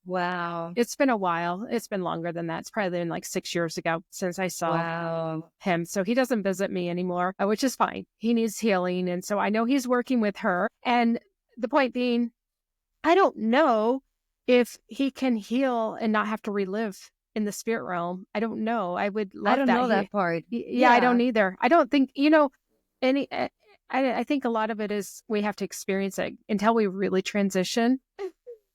wow. It's been a while. It's been longer than that. It's probably been like 6 years ago since I saw him. So he doesn't visit me anymore, which is fine. He needs healing. And so I know he's working with her. And the point being, I don't know if he can heal and not have to relive in the spirit realm. I don't know. I would I love don't that. know that part. Yeah, I Yeah. don't either. I don't think, any, I think a lot of it is we have to experience it until we really transition.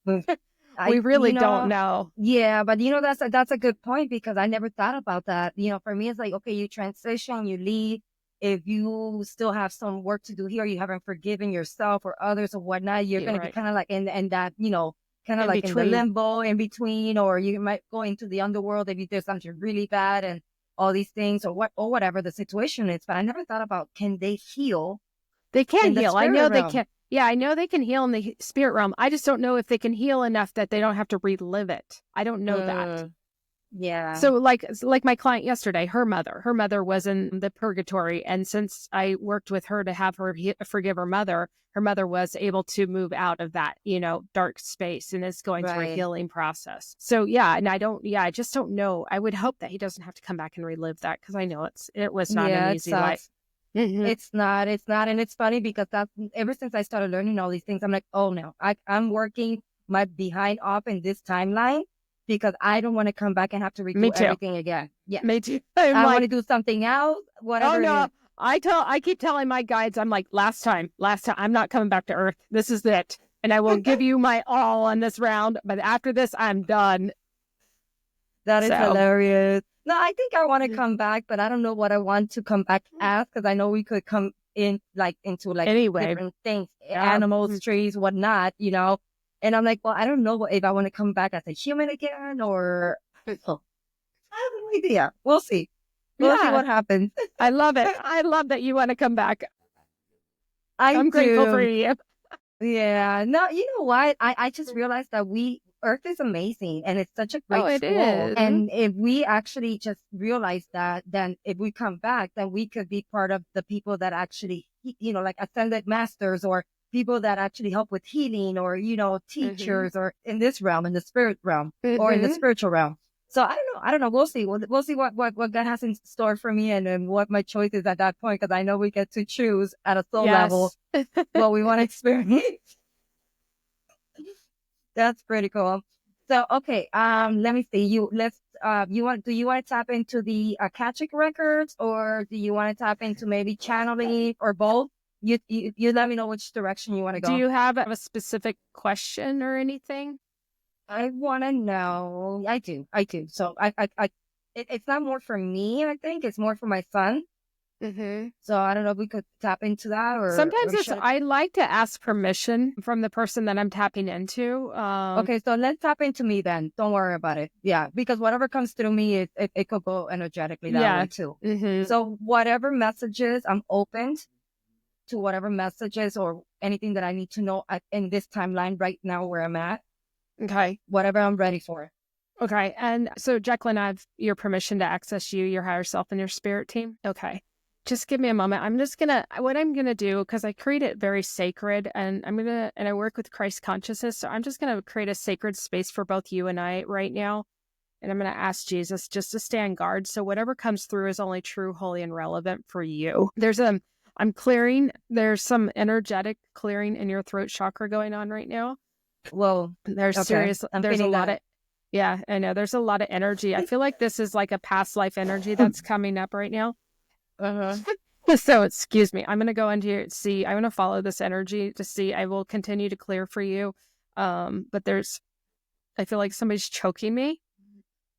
Mm. We I, really don't know. yeah, but that's a good point because I never thought about that. For me, it's like, okay, you transition, you leave. If you still have some work to do here, you haven't forgiven yourself or others or whatnot, you're You're going to be right. kind of like in that, kind of In like in the between. limbo in between, or you might go into the underworld if you did something really bad and all these things or whatever the situation is. But I never thought about, can they heal They can in the heal. I spirit know they realm? can. Yeah, I know they can heal in the spirit realm. I just don't know if they can heal enough that they don't have to relive it. I don't know that. Mm, yeah, So like my client yesterday, her mother was in the purgatory. And since I worked with her to have her forgive her mother was able to move out of that, dark space and is going through a right. healing process. So yeah, and I just don't know. I would hope that he doesn't have to come back and relive that because I know it was not an Yeah, it easy life. sucks. Mhm. It's not. And it's funny because that's ever since I started learning all these things, I'm like, oh no, I'm working my behind off in this timeline because I don't want to come back and have to Me redo too. everything again. Yeah. Me too. I'm I want like, to do something else, oh whatever it no. is. I keep telling my guides, I'm like, last time, I'm not coming back to Earth. This is it. And I will give you my all on this round. But after this, I'm done. That is So hilarious. No, I think I want to come back, but I don't know what I want to come back as because I know we could come in like into like anyway, different things, yeah. animals, trees, whatnot. And I'm like, well, I don't know if I want to come back as a human again or oh, I have no idea. We'll see. We'll see Yeah. what happens. I love it. I love that you want to come back. I I'm grateful for do. you. Yeah. No, you know what? I just realized that Earth is amazing and it's such a Oh, great it school. is. And if we actually just realize that, then if we come back, then we could be part of the people that actually, like ascended masters or people that actually help with healing or, Mm-hmm. teachers or in this realm, in the spirit realm or in the Mm-hmm. spiritual realm. So I don't know. I don't know. We'll see. We'll see what God has in store for me and what my choice is at that point. Cause I know we get to choose at a soul level Yes. what we want to experience. That's pretty cool. So, okay, let me see. Do you want to tap into the Akashic records or do you want to tap into maybe channeling or both? You let me know which direction you want to Do go. you have a specific question or anything? I want to know. I do. So it's not more for me. I think it's more for my son. Mm-hmm. So I don't know if we could tap into that Sometimes or should. I like to ask permission from the person that I'm tapping into. Okay, so let's tap into me then. Don't worry about it. Yeah, because whatever comes through me, it could go energetically that Yeah. way too. Mm-hmm. So whatever messages, I'm open to whatever messages or anything that I need to know in this timeline right now where I'm at, Okay. whatever I'm ready for. Okay. And so, Jacqueline, I have your permission to access you, your higher self, and your spirit team. Okay. Just give me a moment. What I'm going to do, because I create it very sacred and and I work with Christ consciousness. So I'm just going to create a sacred space for both you and I right now. And I'm going to ask Jesus just to stand guard. So whatever comes through is only true, holy, and relevant for you. There's some energetic clearing in your throat chakra going on right now. Well, okay, I'm There's a feeling lot that. of, yeah, I know. There's a lot of energy. I feel like this is like a past life energy that's coming up right now. Uh-huh. So, excuse me. I'm going to go into see. I'm going to follow this energy to see. I will continue to clear for you. But I feel like somebody's choking me.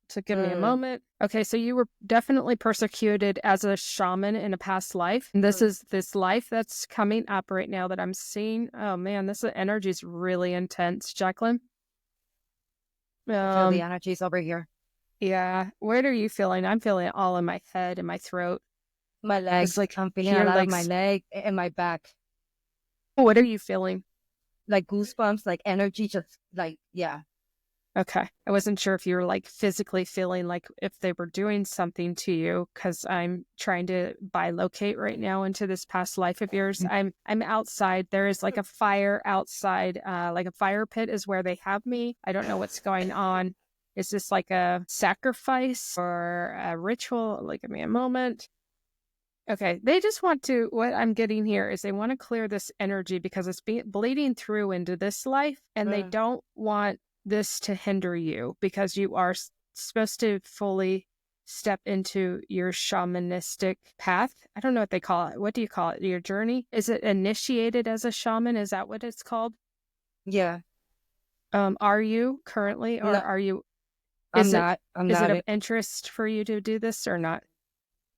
So give me a Mm, moment. Okay, so you were definitely persecuted as a shaman in a past life. And this mm. is this life that's coming up right now that I'm seeing. Oh man, this energy is really intense, Jacqueline. I feel the Um, energies over here. yeah. What are you feeling? I'm feeling it all in my head and my throat. My It's legs. like I'm feeling a here, lot of like, my leg and my back. what are you feeling? Like goosebumps, like energy, just like, yeah. Okay. I wasn't sure if you were like physically feeling like if they were doing something to you because I'm trying to bilocate right now into this past life of yours. I'm outside. There is like a fire outside, like a fire pit is where they have me. I don't know what's going on. Is this like a sacrifice or a ritual? Like, give me a moment. Okay, they just want to, what I'm getting here is they want to clear this energy because it's bleeding through into this life and they Mm, don't want this to hinder you because you are supposed to fully step into your shamanistic path. I don't know what they call it. What do you call it? Your journey? Is it initiated as a shaman? Is that what it's called? Yeah. Are you currently, or No, are you, I'm is it, not. I'm is it not of it. interest for you to do this or not?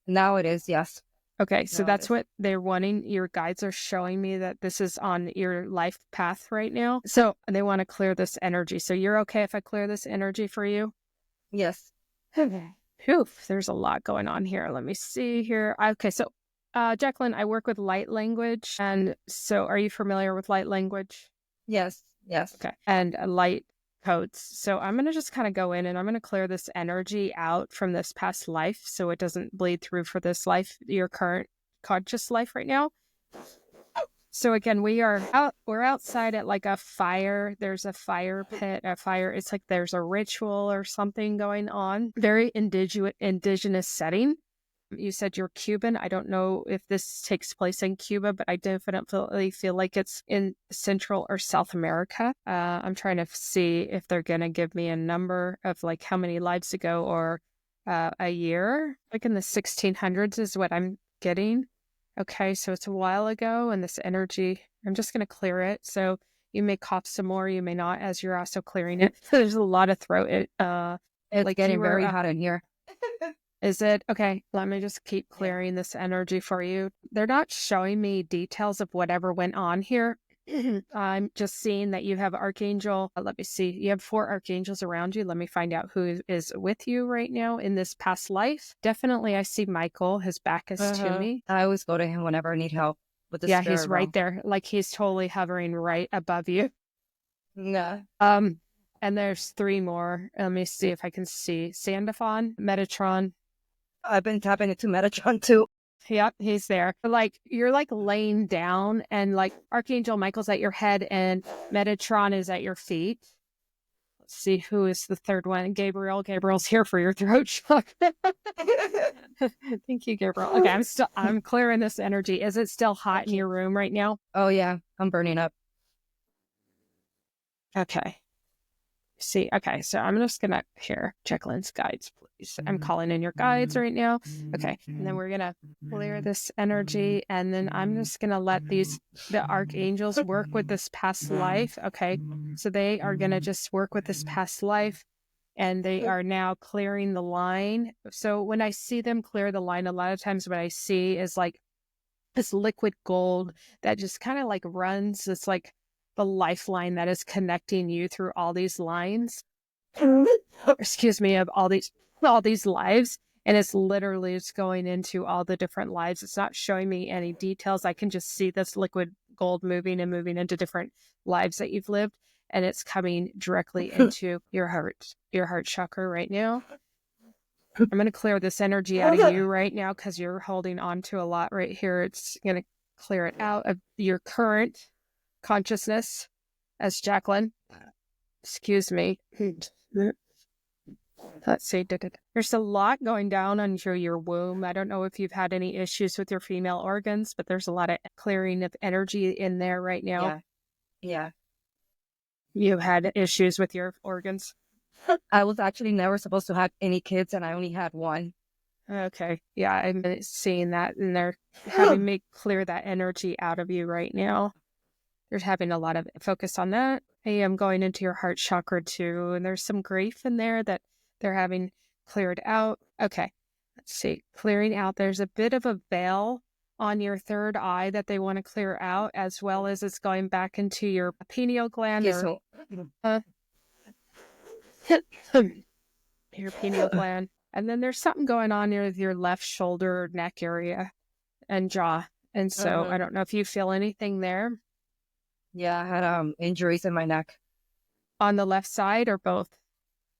Now it is, yes. Okay, so Now it that's is. what they're wanting. Your guides are showing me that this is on your life path right now. So they want to clear this energy. So you're okay if I clear this energy for you? Yes. Okay. Phew, there's a lot going on here. Let me see here. Okay, so Jacqueline, I work with light language. And so are you familiar with light language? Yes. Yes. Okay. And light codes. So I'm going to just kind of go in and I'm going to clear this energy out from this past life so it doesn't bleed through for this life, your current conscious life right now. So again, we're outside at like a fire. There's a fire pit, a fire. It's like there's a ritual or something going on. Very indigenous setting. You said you're Cuban. I don't know if this takes place in Cuba, but I definitely feel like it's in Central or South America. I'm trying to see if they're going to give me a number of like how many lives ago or a year. Like in the 1600s is what I'm getting. Okay, so it's a while ago, and this energy, I'm just going to clear it. So you may cough some more, you may not, as you're also clearing it. There's a lot of throat. It's Like getting you were very hot in here. is it? Okay, let me just keep clearing this energy for you. They're not showing me details of whatever went on here. I'm just seeing that you have archangel. Let me see. You have 4 archangels around you. Let me find out who is with you right now in this past life. Definitely, I see Michael. His back is to me. I always go to him whenever I need help with the Yeah, he's spirit right realm. there. Like he's totally hovering right above you. Yeah. And there's 3 more. Let me see if I can see. Sandophon, Metatron. I've been tapping into Metatron too. Yep, he's there. Like you're like laying down and like Archangel Michael's at your head and Metatron is at your feet. Let's see who is the third one. Gabriel. Gabriel's here for your throat shock. Thank you, Gabriel. Okay, I'm clearing this energy. Is it still hot in your room right now? Oh yeah, I'm burning up. Okay. See, okay, so I'm just gonna Jacqueline's guides, please. I'm calling in your guides right now. Okay, and then we're gonna clear this energy, and then I'm just gonna let the archangels work with this past life. Okay, so they are gonna just work with this past life, and they are now clearing the line. So when I see them clear the line, a lot of times what I see is like this liquid gold that just kind of like runs. It's like the lifeline that is connecting you through all these lines. Excuse me, of all these lives. And it's literally just going into all the different lives. It's not showing me any details. I can just see this liquid gold moving and moving into different lives that you've lived. And it's coming directly into your heart chakra right now. I'm going to clear this energy out of you right now because you're holding on to a lot right here. It's going to clear it out of your current consciousness as Jacqueline. Excuse me. Let's see. There's a lot going down under your womb. I don't know if you've had any issues with your female organs, but there's a lot of clearing of energy in there right now. Yeah. Yeah. You've had issues with your organs? I was actually never supposed to have any kids, and I only had one. Okay. Yeah, I'm seeing that, and they're having me clear that energy out of you right now. They're having a lot of focus on that. I am going into your heart chakra too, and there's some grief in there that they're having cleared out. Okay. Let's see. Clearing out. There's a bit of a veil on your third eye that they want to clear out, as well as it's going back into your pineal gland. Okay, Your pineal gland. And then there's something going on near your left shoulder, neck area, and jaw. And so I don't know if you feel anything there. Yeah, I had injuries in my neck. On the left side or both?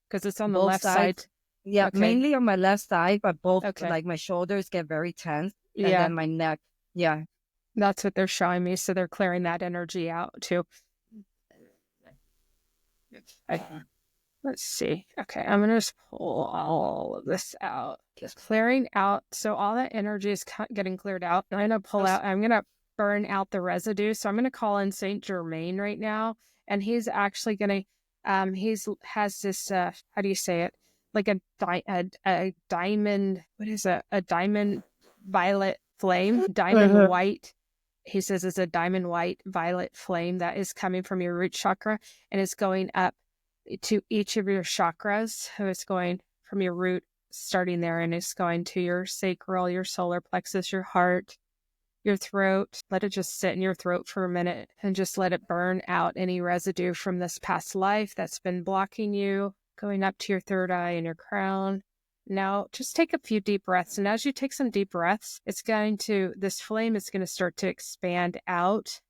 Because it's on the Both left sides. side. Yeah, Okay. mainly on my left side, but both, Okay. like my shoulders get very tense. And Yeah. then my neck. Yeah. That's what they're showing me. So they're clearing that energy out too. Let's see. Okay, I'm going to just pull all of this out. Just clearing out. So all that energy is getting cleared out. I'm going to pull out, I'm going to burn out the residue. So I'm going to call in Saint Germain right now. And he's actually going to, has this, how do you say it? like a diamond, what is it? A diamond violet flame, diamond white. He says it's a diamond white violet flame that is coming from your root chakra, and it's going up to each of your chakras. So it's going from your root, starting there, and it's going to your sacral, your solar plexus, your heart, your throat. Let it just sit in your throat for a minute and just let it burn out any residue from this past life that's been blocking you, going up to your third eye and your crown. Now just take a few deep breaths. And as you take some deep breaths, this flame is going to start to expand out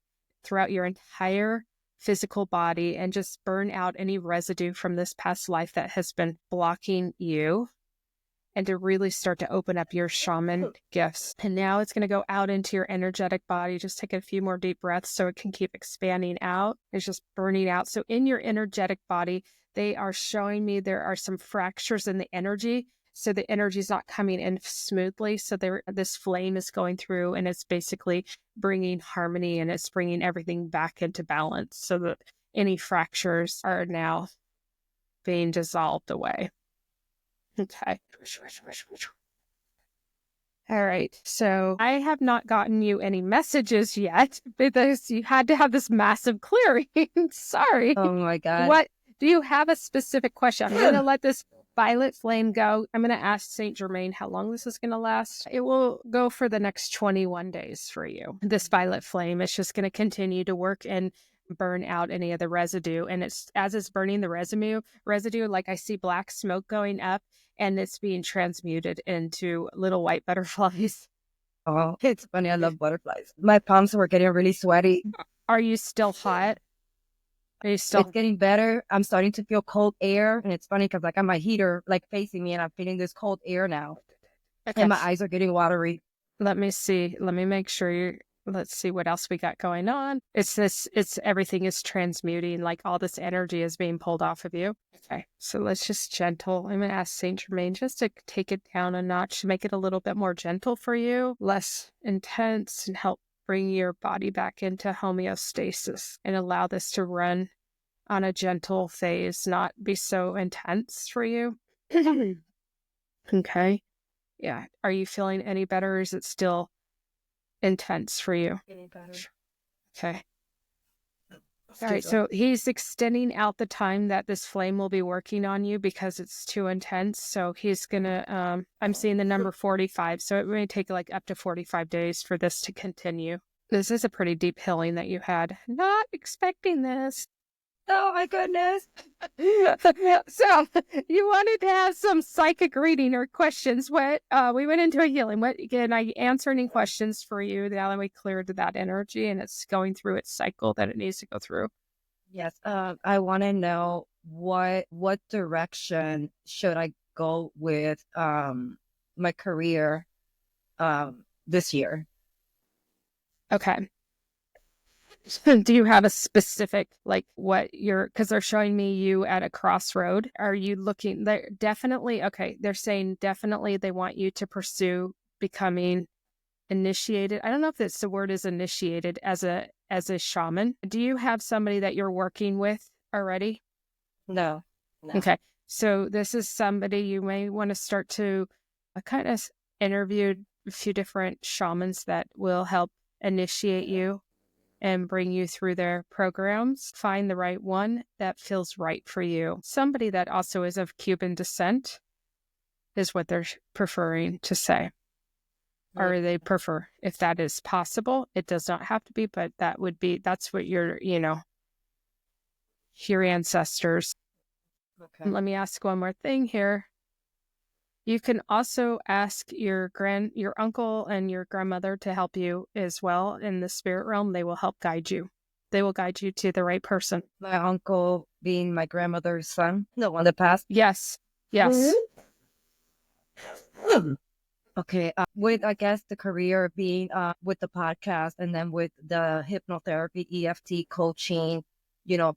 throughout your entire physical body and just burn out any residue from this past life that has been blocking you, and to really start to open up your shaman gifts. And now it's going to go out into your energetic body. Just take a few more deep breaths so it can keep expanding out. It's just burning out. So in your energetic body, they are showing me there are some fractures in the energy. So the energy is not coming in smoothly. So this flame is going through, and it's basically bringing harmony, and it's bringing everything back into balance so that any fractures are now being dissolved away. Okay. All right. So I have not gotten you any messages yet because you had to have this massive clearing. Sorry. Oh my God. What do you have a specific question? I'm going to let this violet flame go. I'm going to ask Saint Germain how long this is going to last. It will go for the next 21 days for you. This violet flame is just going to continue to work and burn out any of the residue. And as it's burning the residue, like I see black smoke going up, and it's being transmuted into little white butterflies. Oh, it's funny. I love butterflies. My palms were getting really sweaty. Are you still hot? It's getting better. I'm starting to feel cold air. And it's funny because I got my heater like facing me, and I'm feeling this cold air now. Okay. And my eyes are getting watery. Let me see. Let me make sure let's see what else we got going on. Everything is transmuting, like all this energy is being pulled off of you. Okay. So let's just gentle. I'm going to ask Saint Germain just to take it down a notch, to make it a little bit more gentle for you, less intense, and help bring your body back into homeostasis and allow this to run on a gentle phase, not be so intense for you. Okay. Yeah. Are you feeling any better, or is it still intense for you? Getting better. Okay. All right. So he's extending out the time that this flame will be working on you because it's too intense. So he's going to, I'm seeing the number 45. So it may take like up to 45 days for this to continue. This is a pretty deep healing that you had. Not expecting this. Oh my goodness. So you wanted to have some psychic reading or questions. We went into a healing. Can I answer any questions for you now that we cleared that energy and it's going through its cycle that it needs to go through? Yes. I want to know what direction should I go with my career this year? Okay. Do you have a specific, because they're showing me you at a crossroad. Are you looking, they're saying definitely they want you to pursue becoming initiated. I don't know if the word is initiated as a shaman. Do you have somebody that you're working with already? No. Okay. So this is somebody you may want to start to kind of interview a few different shamans that will help initiate you and bring you through their programs. Find the right one that feels right for you. Somebody that also is of Cuban descent is what they're preferring to say. Or they prefer, if that is possible. It does not have to be, but that's what your ancestors. Okay. Let me ask one more thing here. You can also ask your uncle and your grandmother to help you as well in the spirit realm. They will help guide you. They will guide you to the right person. My uncle being my grandmother's son, the one that passed? Yes. Okay. With, I guess, the career being with the podcast, and then with the hypnotherapy, EFT coaching,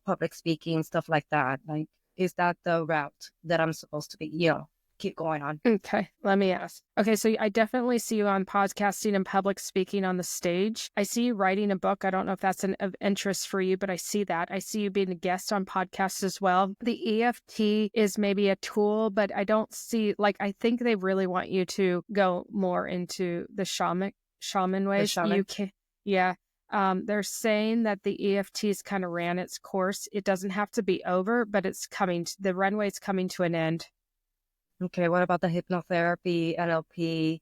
public speaking, stuff like that. Like, is that the route that I'm supposed to be? keep going on. Okay, let me ask. Okay, so I definitely see you on podcasting and public speaking on the stage. I see you writing a book. I don't know if that's of interest for you, but I see that. I see you being a guest on podcasts as well. The EFT is maybe a tool, but I don't see, like, I think they really want you to go more into the shaman The ways. You shaman. can, yeah. They're saying that the EFTs kind of ran its course. It doesn't have to be over, but it's coming. The runway's coming to an end. Okay, what about the hypnotherapy, NLP?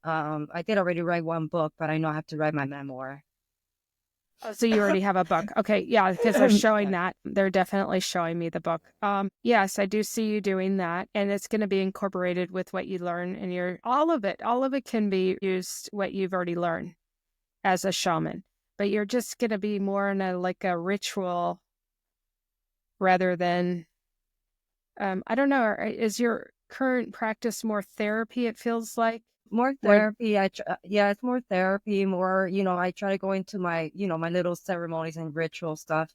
I did already write one book, but I know I have to write my memoir. Oh, so you already have a book. Okay, yeah, because they're showing Yeah. that. They're definitely showing me the book. Yes, I do see you doing that, and it's going to be incorporated with what you learn and your all of it. All of it can be used what you've already learned as a shaman, but you're just going to be more in a like a ritual rather than I don't know. Is your current practice more therapy? It feels like More or therapy. Yeah, it's more therapy, more, I try to go into my, my little ceremonies and ritual stuff,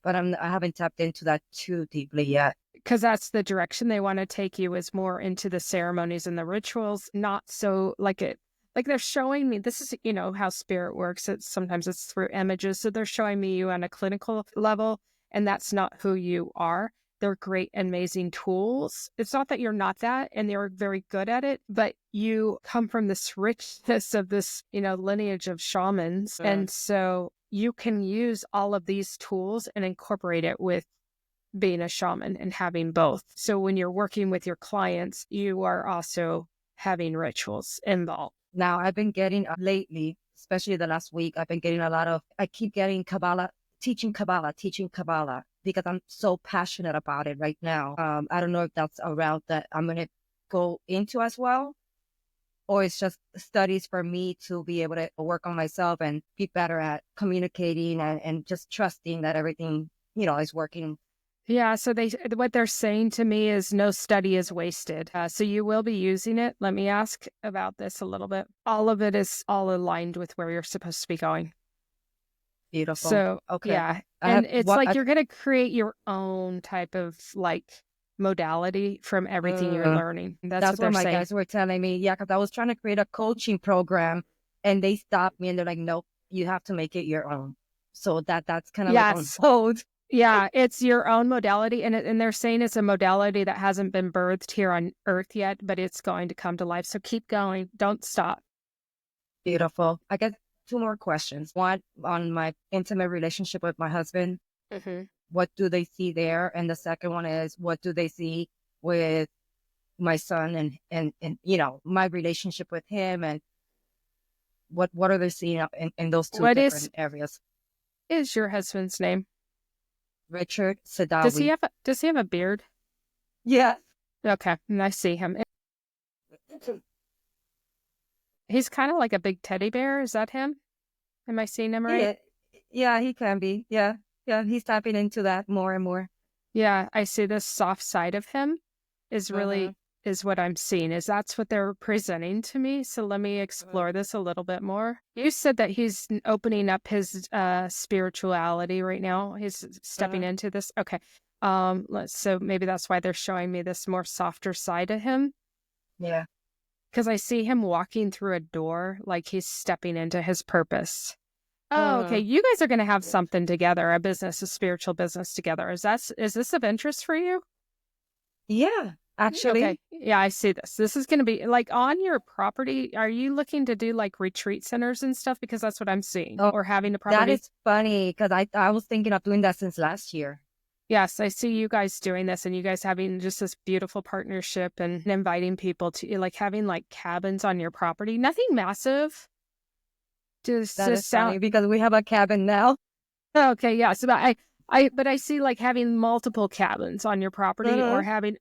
but I haven't tapped into that too deeply yet. because that's the direction they want to take you is more into the ceremonies and the rituals, not so like they're showing me this is how spirit works. Sometimes it's through images, so they're showing me you on a clinical level, and that's not who you are. They're great, amazing tools. It's not that you're not that, and they're very good at it, but you come from this richness of this, lineage of shamans. And so you can use all of these tools and incorporate it with being a shaman and having both. So when you're working with your clients, you are also having rituals involved. Now I've been getting lately, especially the last week, I've been getting I keep getting teaching Kabbalah because I'm so passionate about it right now. I don't know if that's a route that I'm going to go into as well, or it's just studies for me to be able to work on myself and be better at communicating and just trusting that everything, is working. Yeah, so what they're saying to me is no study is wasted. So you will be using it. Let me ask about this a little bit. All of it is all aligned with where you're supposed to be going. Beautiful. So Okay. yeah, I have and it's what like you're going to create your own type of like modality from everything you're learning. That's what That's they're what my saying. guys were telling me. Yeah, because I was trying to create a coaching program and they stopped me and they're like, nope, you have to make it your own. So that's kind of like on Yes. hold. Yeah, it's your own modality, and they're saying it's a modality that hasn't been birthed here on Earth yet, but it's going to come to life. So keep going. Don't stop. Beautiful. I got two more questions. One on my intimate relationship with my husband. Mm-hmm. What do they see there? And the second one is what do they see with my son and my relationship with him and what are they seeing in those two What different areas? is your husband's name? Richard Does he Sadawi. have a beard? Yeah. Okay, and I see him. He's kind of like a big teddy bear. Is that him? Am I seeing him right? Yeah, yeah, he can be. Yeah. Yeah, he's tapping into that more and more. Yeah, I see this soft side of him is Mm-hmm. really is what I'm seeing. Is that's what they're presenting to me. So let me explore this a little bit more. You said that he's opening up his spirituality right now. He's stepping Mm-hmm. into this. Okay. So maybe that's why they're showing me this more softer side of him. Yeah. Because I see him walking through a door like he's stepping into his purpose. Oh, okay. Mm-hmm. You guys are going to have something together, a spiritual business together. Is this of interest for you? Yeah, Okay. actually. Yeah, I see this. This is going to be like on your property. Are you looking to do like retreat centers and stuff? Because that's what I'm seeing. Oh, Or having a that property. is funny because I was thinking of doing that since last year. Yes, I see you guys doing this and you guys having just this beautiful partnership and inviting people to like having like cabins on your property. Nothing massive. That is Just sound funny because we have a cabin now. okay, yeah. So but I see like having multiple cabins on your property or Mm-hmm. having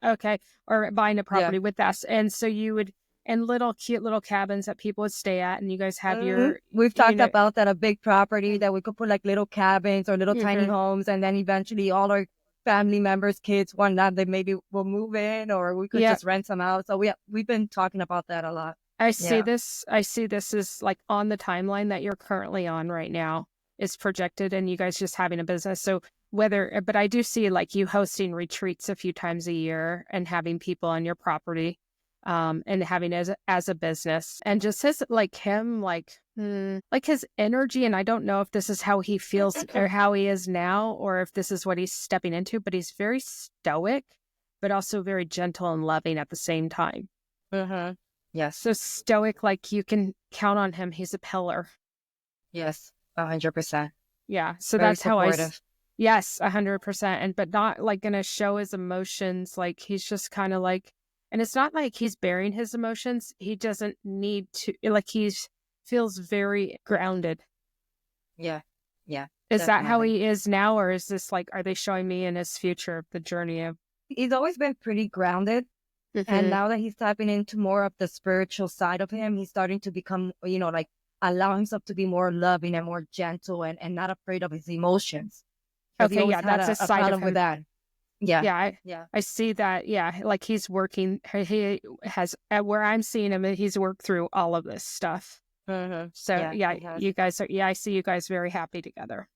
or buying a Yeah. property with us. And so you would and little cute little cabins that people would stay at and you guys have Mm-hmm. your We've you talked know about that, a big property that we could put like little cabins or little tiny mhm. homes, and then eventually all our family members, kids, one night they maybe will move in, or we could Yeah. just rent some out. So we've been talking about that a lot. Yeah. I see this is like on the timeline that you're currently on right now is projected and you guys just having a business. So but I do see like you hosting retreats a few times a year and having people on your property. and having as a business, and just his like his energy. And I don't know if this is how he feels or how he is now, or if this is what he's stepping into, but he's very stoic, but also very gentle and loving at the same time. Mm-hmm. Yes. So stoic, like you can count on him. He's a pillar. Yes. 100%. Yeah. So Very that's how supportive. yes, 100%. And, but not like going to show his emotions. Like he's just kind of like, and it's not like he's burying his emotions. He doesn't need to, like feels very grounded. Yeah. Yeah. Is that how Definitely. he is now? Or is this like, are they showing me in his future, the journey of? He's always been pretty grounded. And now that he's tapping into more of the spiritual side of him, he's starting to become, like allow himself to be more loving and more gentle and not afraid of his emotions. Because he Okay. always Yeah. had That's a a side of problem with him. that. Yeah. Yeah. Yeah. I see that. Yeah. Like he's working, he has, where I'm seeing him, he's worked through all of this stuff. Mm-hmm. So Yeah. yeah, He has. you guys are, I see you guys very happy together.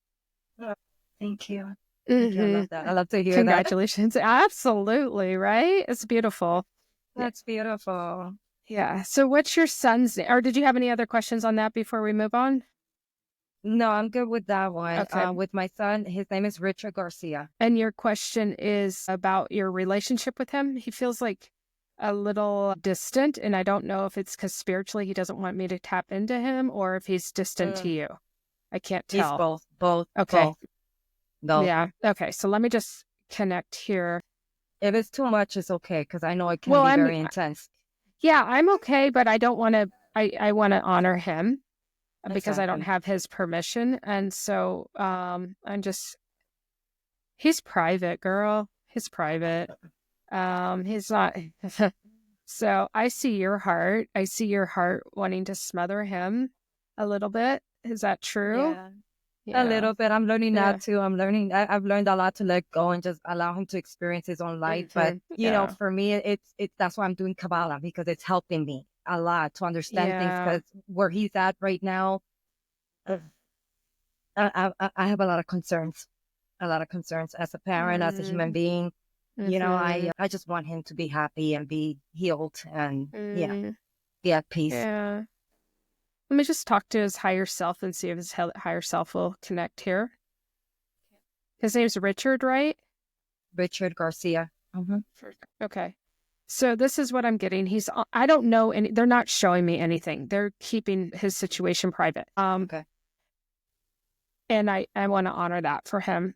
Oh, thank you. Thank you. I love that. I love to hear that. Congratulations. Absolutely. Right. It's beautiful. That's beautiful. Yeah. So what's your son's name? Or did you have any other questions on that before we move on? No, I'm good with that one. Okay. With my son, his name is Richard Garcia. And your question is about your relationship with him. He feels like a little distant, and I don't know if it's because spiritually he doesn't want me to tap into him, or if he's distant to you. I can't He's tell. both. Okay. Both. Yeah. Okay. So let me just connect here. If it's too much, it's okay, because I know it can be very intense. Yeah, I'm okay, but I don't want to, I want to honor him because I don't Exactly. have his permission. And so he's private, girl. He's private. He's not. So I see your heart. I see your heart wanting to smother him a little bit. Is that true? Yeah. A little bit. I'm learning Yeah. that too. I've learned a lot to let go and just allow him to experience his own life. But for me, it's that's why I'm doing Kabbalah, because it's helping me a lot to understand things. Because where he's at right now, I have a lot of concerns. A lot of concerns as a parent, as a human being. I just want him to be happy and be healed and be at peace. Yeah. Let me just talk to his higher self and see if his higher self will connect here. His name's Richard, right? Richard Garcia. Mm-hmm. Okay. So this is what I'm getting. I don't know, and they're not showing me anything. They're keeping his situation private. Okay. And I want to honor that for him.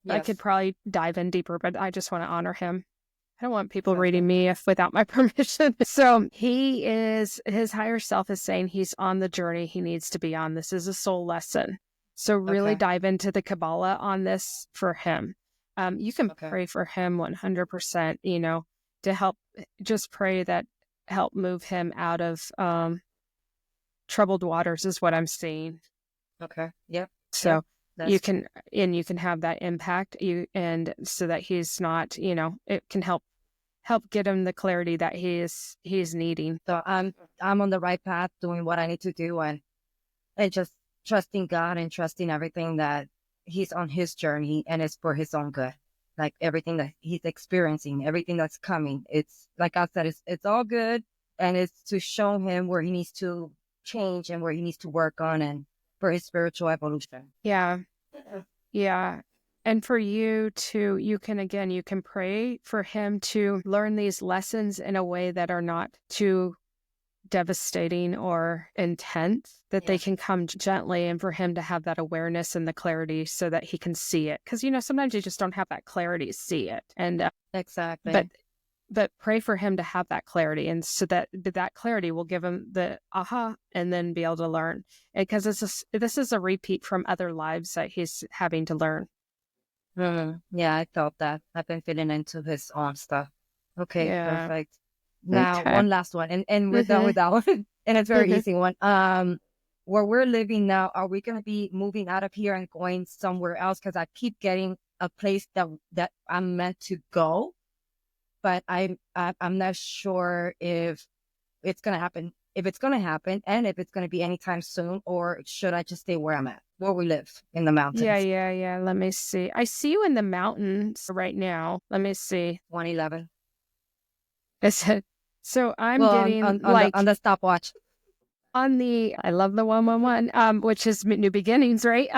Yes. I could probably dive in deeper, but I just want to honor him. I don't want people reading me without my permission. So his higher self is saying he's on the journey he needs to be on. This is a soul lesson. So really dive into the Kabbalah on this for him. You can pray for him 100%, to help, just pray that help move him out of troubled waters is what I'm seeing. Okay. Yep. So you can have that impact and so that he's not, it can help get him the clarity that he's needing. So I'm on the right path, doing what I need to do, and just trusting God and trusting everything that he's on his journey, and it's for his own good. Like everything that he's experiencing, everything that's coming, it's like I said, it's all good, and it's to show him where he needs to change and where he needs to work on, and for his spiritual evolution. Yeah. And for you to, you can pray for him to learn these lessons in a way that are not too devastating or intense, that they can come gently, and for him to have that awareness and the clarity so that he can see it. Because, sometimes you just don't have that clarity to see it. And exactly. But pray for him to have that clarity, and so that clarity will give him the aha, and then be able to learn. Because this is a repeat from other lives that he's having to learn. Yeah, I felt that. I've been feeling into his own stuff. Okay, perfect. Now, one last one, and we're done with that one. And it's a very easy one. Where we're living now, are we going to be moving out of here and going somewhere else? Because I keep getting a place that I'm meant to go, but I'm not sure if it's going to happen. If it's going to happen, and if it's going to be anytime soon, or should I just stay where I'm at, where we live in the mountains? Yeah. Let me see. I see you in the mountains right now. Let me see. 111. Is it? So I'm Well, getting on the stopwatch. I love the 111, which is New Beginnings, right?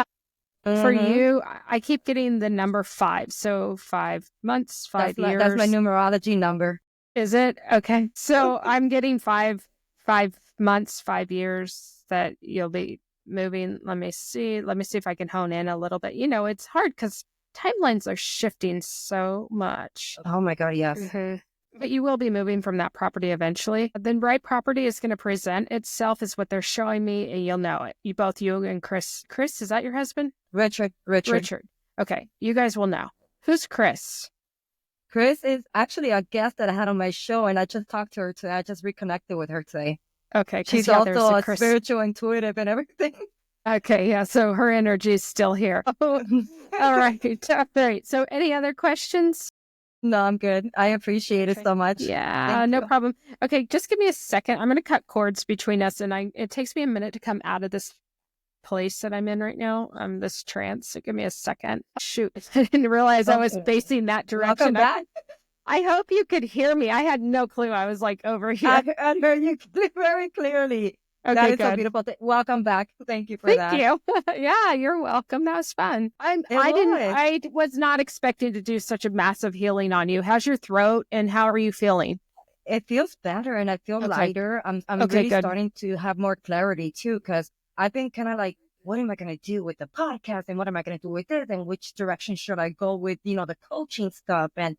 For Mm-hmm. you, I keep getting the number 5. So 5 months, 5 That's my years. numerology number. Is it? Okay. So I'm getting 5 months, 5 years that you'll be moving. Let me see. Let me see if I can hone in a little bit. It's hard because timelines are shifting so much. Oh my God, yes. Mhm. But you will be moving from that property eventually. The right property is going to present itself is what they're showing me, and you'll know it. You and Chris. Chris, is that your husband? Richard. Richard. Okay. You guys will know. Who's Chris? Chris is actually a guest that I had on my show, and I just talked to her today. I just reconnected with her today. Okay. She's there's also a a Chris. spiritual, intuitive, and everything. Okay. Yeah. So her energy is still here. All right. All right. So any other questions? No, I'm good. I appreciate it so much. Yeah, Thank no you. problem. Okay, just give me a second. I'm going to cut cords between us, and it takes me a minute to come out of this place that I'm in right now, this trance. So give me a second. Shoot, I didn't realize I was facing that direction. Welcome back. I hope you could hear me. I had no clue I was like over here. I heard you very clearly. Okay, that is good. so beautiful. Welcome back. Thank you for Thank that. you. Yeah, you're welcome. That was fun. I was not expecting to do such a massive healing on you. How's your throat and how are you feeling? It feels better and I feel lighter. I'm really starting to have more clarity too, because I've been kind of like, what am I going to do with the podcast and what am I going to do with this and which direction should I go with, the coaching stuff and,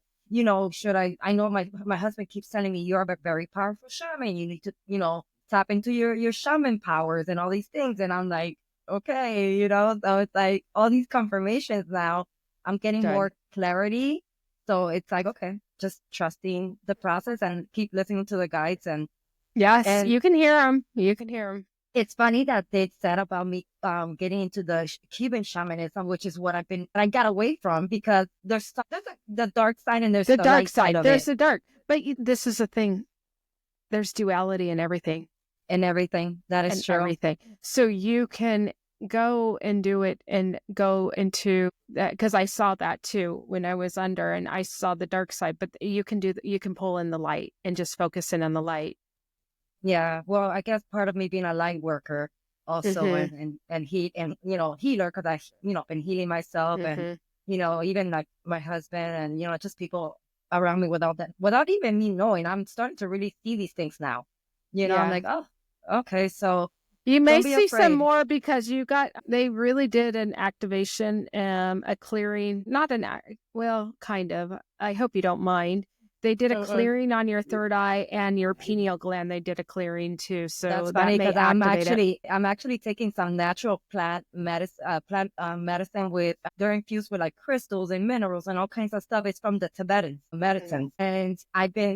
should I know my husband keeps telling me you're a very powerful shaman. You need to, tap into your shaman powers and all these things. And I'm like, okay, so it's like all these confirmations now. I'm getting more clarity. So it's like, okay, just trusting the process and keep listening to the guides. Yes, you can hear them. You can hear them. It's funny that they said about me getting into the Cuban shamanism, which is what I got away from because there's the dark side and there's the dark side of there's it. the dark. But this is the thing. There's duality in everything. And everything. That is true. Everything. So you can go and do it and go into that because I saw that too when I was under and I saw the dark side, but you can pull in the light and just focus in on the light. Yeah. Well, I guess part of me being a light worker also and healer because I, been healing myself and, even like my husband and, just people around me without even me knowing, I'm starting to really see these things now. I'm like, oh, okay. So you may see some more because they really did an activation, a clearing, kind of. I hope you don't mind. They did a clearing on your third eye and your pineal gland. They did a clearing too. So that's funny because I'm actually taking some natural plant medicine with they're infused with like crystals and minerals and all kinds of stuff. It's from the Tibetan medicine, and I've been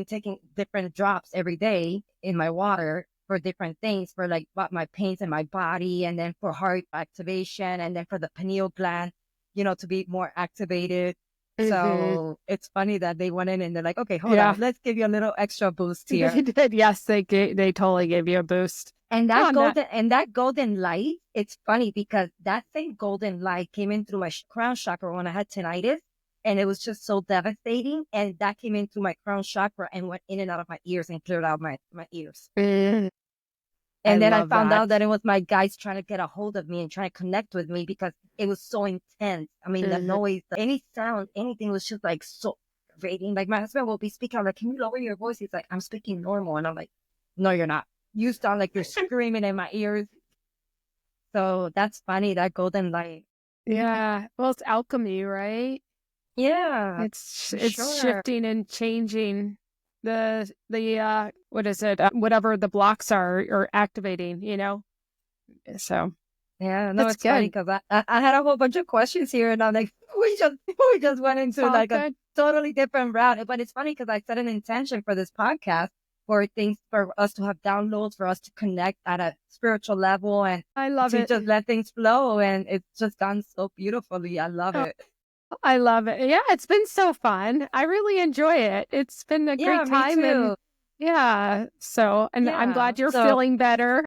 taking different drops every day in my water for different things, for like my pains in my body, and then for heart activation, and then for the pineal gland, to be more activated. So it's funny that they went in and they're like, okay, hold on, let's give you a little extra boost here. They did. Yes, they totally gave you a boost. And that golden light, it's funny because that same golden light came in through my crown chakra when I had tinnitus. And it was just so devastating. And that came in through my crown chakra and went in and out of my ears and cleared out my ears. And then I found out that it was my guides trying to get a hold of me and trying to connect with me because it was so intense. I mean, the noise, any sound, anything was just like so aggravating. Like my husband will be speaking. I'm like, can you lower your voice? He's like, I'm speaking normal. And I'm like, no, you're not. You sound like you're screaming in my ears. So that's funny, that golden light. Yeah. Well, it's alchemy, right? Yeah. It's shifting and changing the what is it? Whatever the blocks are or activating, So yeah, no, it's funny because I had a whole bunch of questions here, and I'm like, we just went into like a totally different route. But it's funny because I set an intention for this podcast for us to have downloads, for us to connect at a spiritual level, and I love it. Just let things flow, and it's just gone so beautifully. I love it. I love it. Yeah, it's been so fun. I really enjoy it. It's been a great time. Me too. I'm glad you're feeling better.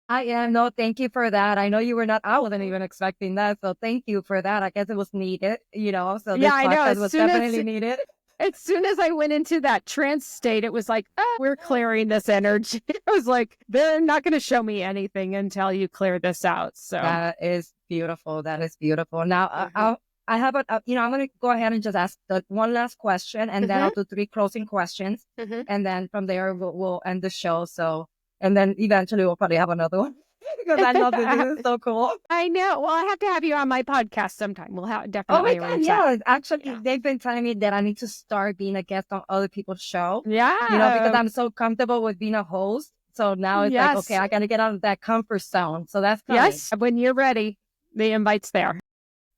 I am. No, thank you for that. I know you were not, I wasn't even expecting that. So thank you for that. I guess it was needed, so this podcast was definitely needed. As soon as I went into that trance state, it was like, we're clearing this energy. I was like, they're not going to show me anything until you clear this out. So That is beautiful. That is beautiful. Now, Mhm. I have I'm going to go ahead and just ask the one last question, and then I'll do 3 closing questions. Mhm. And then from there, we'll end the show. So, and then eventually we'll probably have another one because I love this. This is so cool. I know. Well, I have to have you on my podcast sometime. We'll Oh my definitely God. arrange that. Yeah. Actually, Yeah. they've been telling me that I need to start being a guest on other people's show, because Yeah. I'm so comfortable with being a host. So now it's like, okay, Yes. I got to get out of that comfort zone. So that's coming. Yes. When you're ready, the invite's there.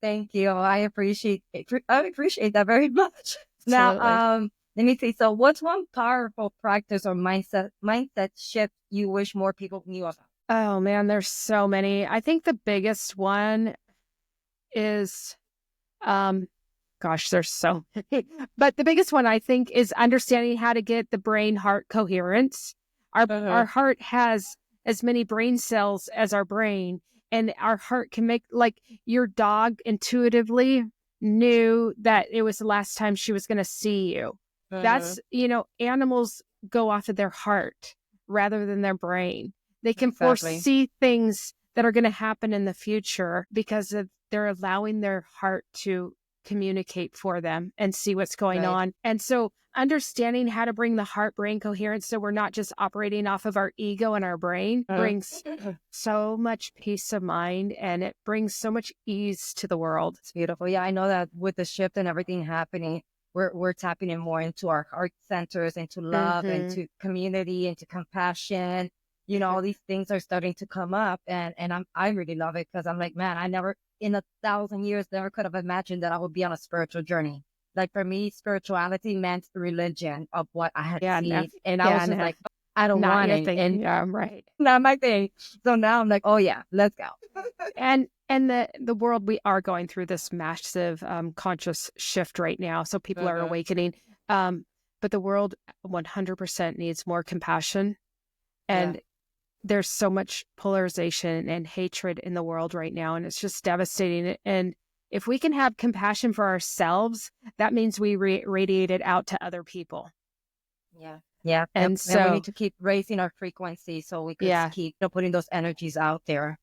Thank you. I appreciate it. I appreciate that very much. Now, Absolutely. let me see. So what's one powerful practice or mindset shift you wish more people knew about? Oh man, there's so many. I think the biggest one is, gosh, there's so many. But the biggest one I think is understanding how to get the brain heart coherence. Our heart has as many brain cells as our brain, and our heart can make, like, your dog intuitively knew that it was the last time she was going to see you. That's, animals go off of their heart rather than their brain. They can Exactly. foresee things that are going to happen in the future because they're allowing their heart to communicate for them and see what's going Right. on. And so understanding how to bring the heart brain coherence so we're not just operating off of our ego and our brain brings so much peace of mind, and it brings so much ease to the world. It's beautiful. Yeah, I know that with the shift and everything happening, we're tapping in more into our heart centers, into love, Mhm. into community, into compassion. Mhm. All these things are starting to come up, and I really love it because I'm like, man, I never in 1,000 years never could have imagined that I would be on a spiritual journey. Like for me, spirituality meant religion of what I had Yeah, no. seen, and I was Yeah, just no. like, I don't Not want your it, thing. and Yeah, right. not my thing. So now I'm like, oh yeah, let's go. And the world, we are going through this massive conscious shift right now, so people are awakening. Um, but the world 100% needs more compassion, Yeah. and there's so much polarization and hatred in the world right now, and it's just devastating. And if we can have compassion for ourselves, that means we radiate it out to other people. Yeah. Yeah. And And we need so, to keep raising our frequency so we could yeah, keep putting those energies out there.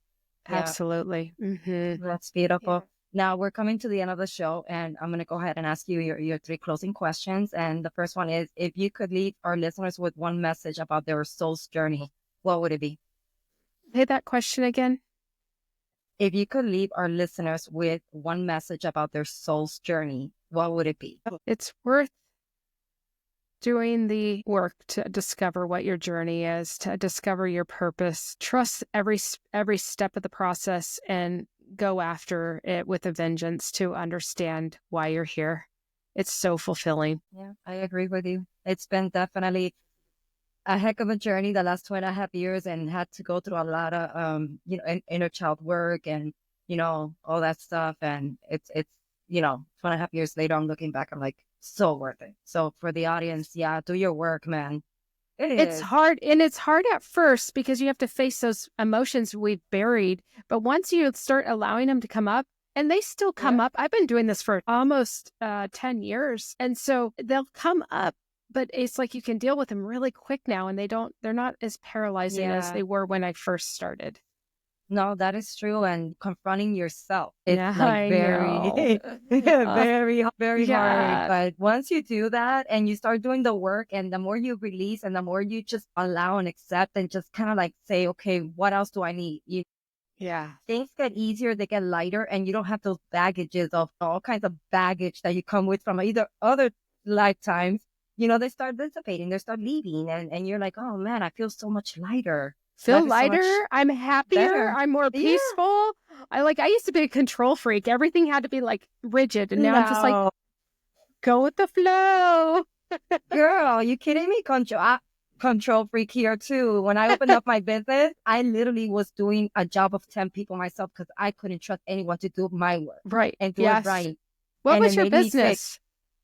Yeah. absolutely. That's Yeah. beautiful. Now we're coming to the end of the show, and I'm going to go ahead and ask you your 3 closing questions. And the first one is, if you could leave our listeners with one message about their soul's journey, what would it be? Say that question again. If you could leave our listeners with one message about their soul's journey, what would it be? It's worth doing the work to discover what your journey is, to discover your purpose. Trust every step of the process and go after it with a vengeance to understand why you're here. It's so fulfilling. Yeah, I agree with you. It's been definitely a heck of a journey the last 2.5 years, and had to go through a lot of inner child work and all that stuff. And it's 2.5 years later, I'm looking back, I'm like, so worth it. So for the audience, yeah, do your work, man. It It's is. hard, and it's hard at first because you have to face those emotions we've buried. But once you start allowing them to come up, and they still come Yeah. up. I've been doing this for almost 10 years. And so they'll come up, but it's like you can deal with them really quick now, and they're not as paralyzing as Yeah. they were when I first started. No, that is true. And confronting yourself, it's Yeah, like I know. very, very, very hard. Yeah. But once you do that and you start doing the work, and the more you release and the more you just allow and accept and just kind of like say, okay, what else do I need? Yeah. Things get easier, they get lighter, and you don't have those baggages of all kinds of baggage that you come with from either other lifetimes. They start dissipating, they start leaving, and you're like, oh man, I feel so much lighter. Feel Life is so much lighter. I'm happier. better. I'm more Yeah. peaceful. I used to be a control freak. Everything had to be like rigid. And now I'm just like, No, go with the flow. girl, you kidding me? Control freak here too. When I opened up my business, I literally was doing a job of 10 people myself because I couldn't trust anyone to do my work Right. and do it Yes. right. What And it was your made me sick. business?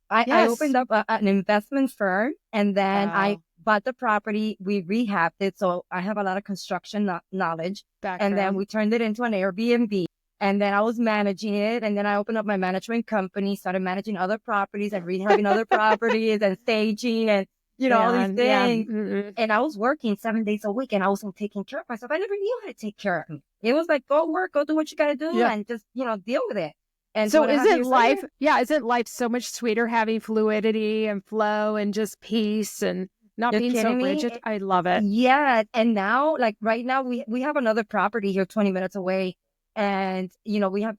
I Yes. opened up an investment firm, and then I Wow. bought the property. We rehabbed it. So I have a lot of construction knowledge. And then Background. we turned it into an Airbnb. And then I was managing it. And then I opened up my management company, started managing other properties and rehabbing other properties and staging and, all these things. And I was working 7 days a week and I wasn't taking care of myself. I never knew how to take care of me. It was like, go work, go do what you got to do and just, deal with it. And so isn't life, isn't life so much sweeter having fluidity and flow and just peace and not being so rigid? I love it. Yeah. And now, like right now, we have another property here 20 minutes away. And, we have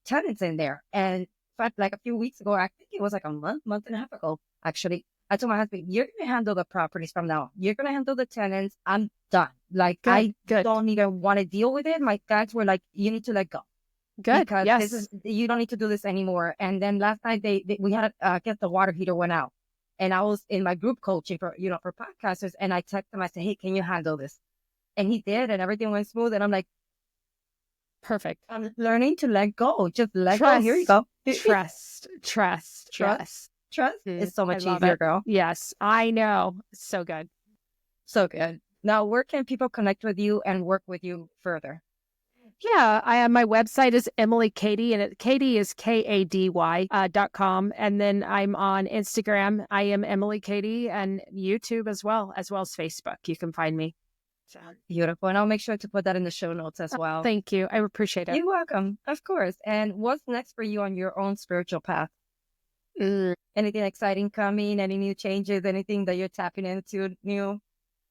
tenants in there. And in fact, like a few weeks ago, I think it was like a month and a half ago, actually, I told my husband, you're going to handle the properties from now on. You're going to handle the tenants. I'm done. Like, I don't even want to deal with it. My guys were like, you need to let go. Good. Because you don't need to do this anymore. And then last night, we had, I guess the water heater went out. And I was in my group coaching for podcasters. And I texted him, I said, hey, can you handle this? And he did. And everything went smooth. And I'm like, perfect. I'm learning to let go. Just let go. Here you go. Trust is so much easier, girl. Yes, I know. So good. So good. Now, where can people connect with you and work with you further? Yeah, my website is Emily Kady, and Kady is KADY.com. And then I'm on Instagram. I am Emily Kady, and YouTube as well as Facebook. You can find me. Beautiful. And I'll make sure to put that in the show notes as well. Thank you. I appreciate it. You're welcome. Of course. And what's next for you on your own spiritual path? Anything exciting coming? Any new changes? Anything that you're tapping into new?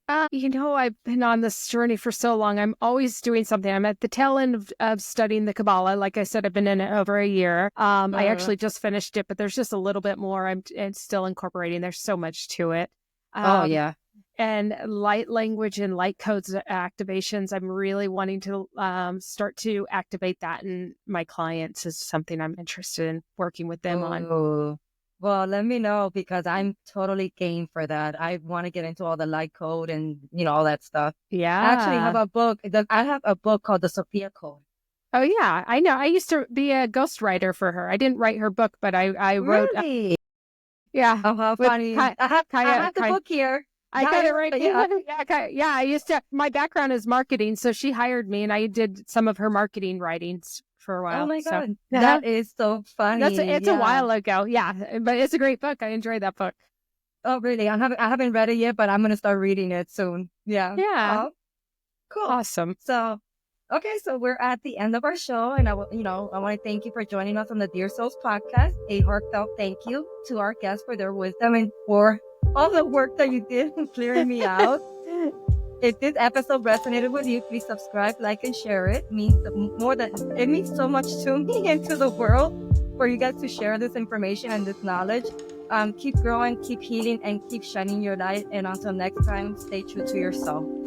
I've been on this journey for so long. I'm always doing something. I'm at the tail end of studying the Kabbalah. Like I said, I've been in it over a year. I actually just finished it, but there's just a little bit more I'm still incorporating. There's so much to it. Yeah. And light language and light codes activations. I'm really wanting to start to activate that in my clients is something I'm interested in working with them on. Well, let me know because I'm totally game for that. I want to get into all the light code and, all that stuff. Yeah. I actually have a book. I have a book called The Sophia Code. Oh, yeah. I know. I used to be a ghostwriter for her. I didn't write her book, but I wrote. Really? Yeah. Oh, how funny. I have the book here. I got it right. Yeah. I used to. My background is marketing, so she hired me, and I did some of her marketing writings for a while. Oh my God, that is so funny. It's a while ago. Yeah, but it's a great book. I enjoyed that book. Oh, really? I haven't read it yet, but I'm gonna start reading it soon. Yeah. Yeah. Cool. Awesome. So, okay, so we're at the end of our show, and I want to thank you for joining us on the Dear Souls podcast. A heartfelt thank you to our guests for their wisdom and for all the work that you did in clearing me out. If this episode resonated with you, please subscribe, like, and share it. It means so much to me and to the world for you guys to share this information and this knowledge. Keep growing, keep healing, and keep shining your light. And until next time, stay true to yourself.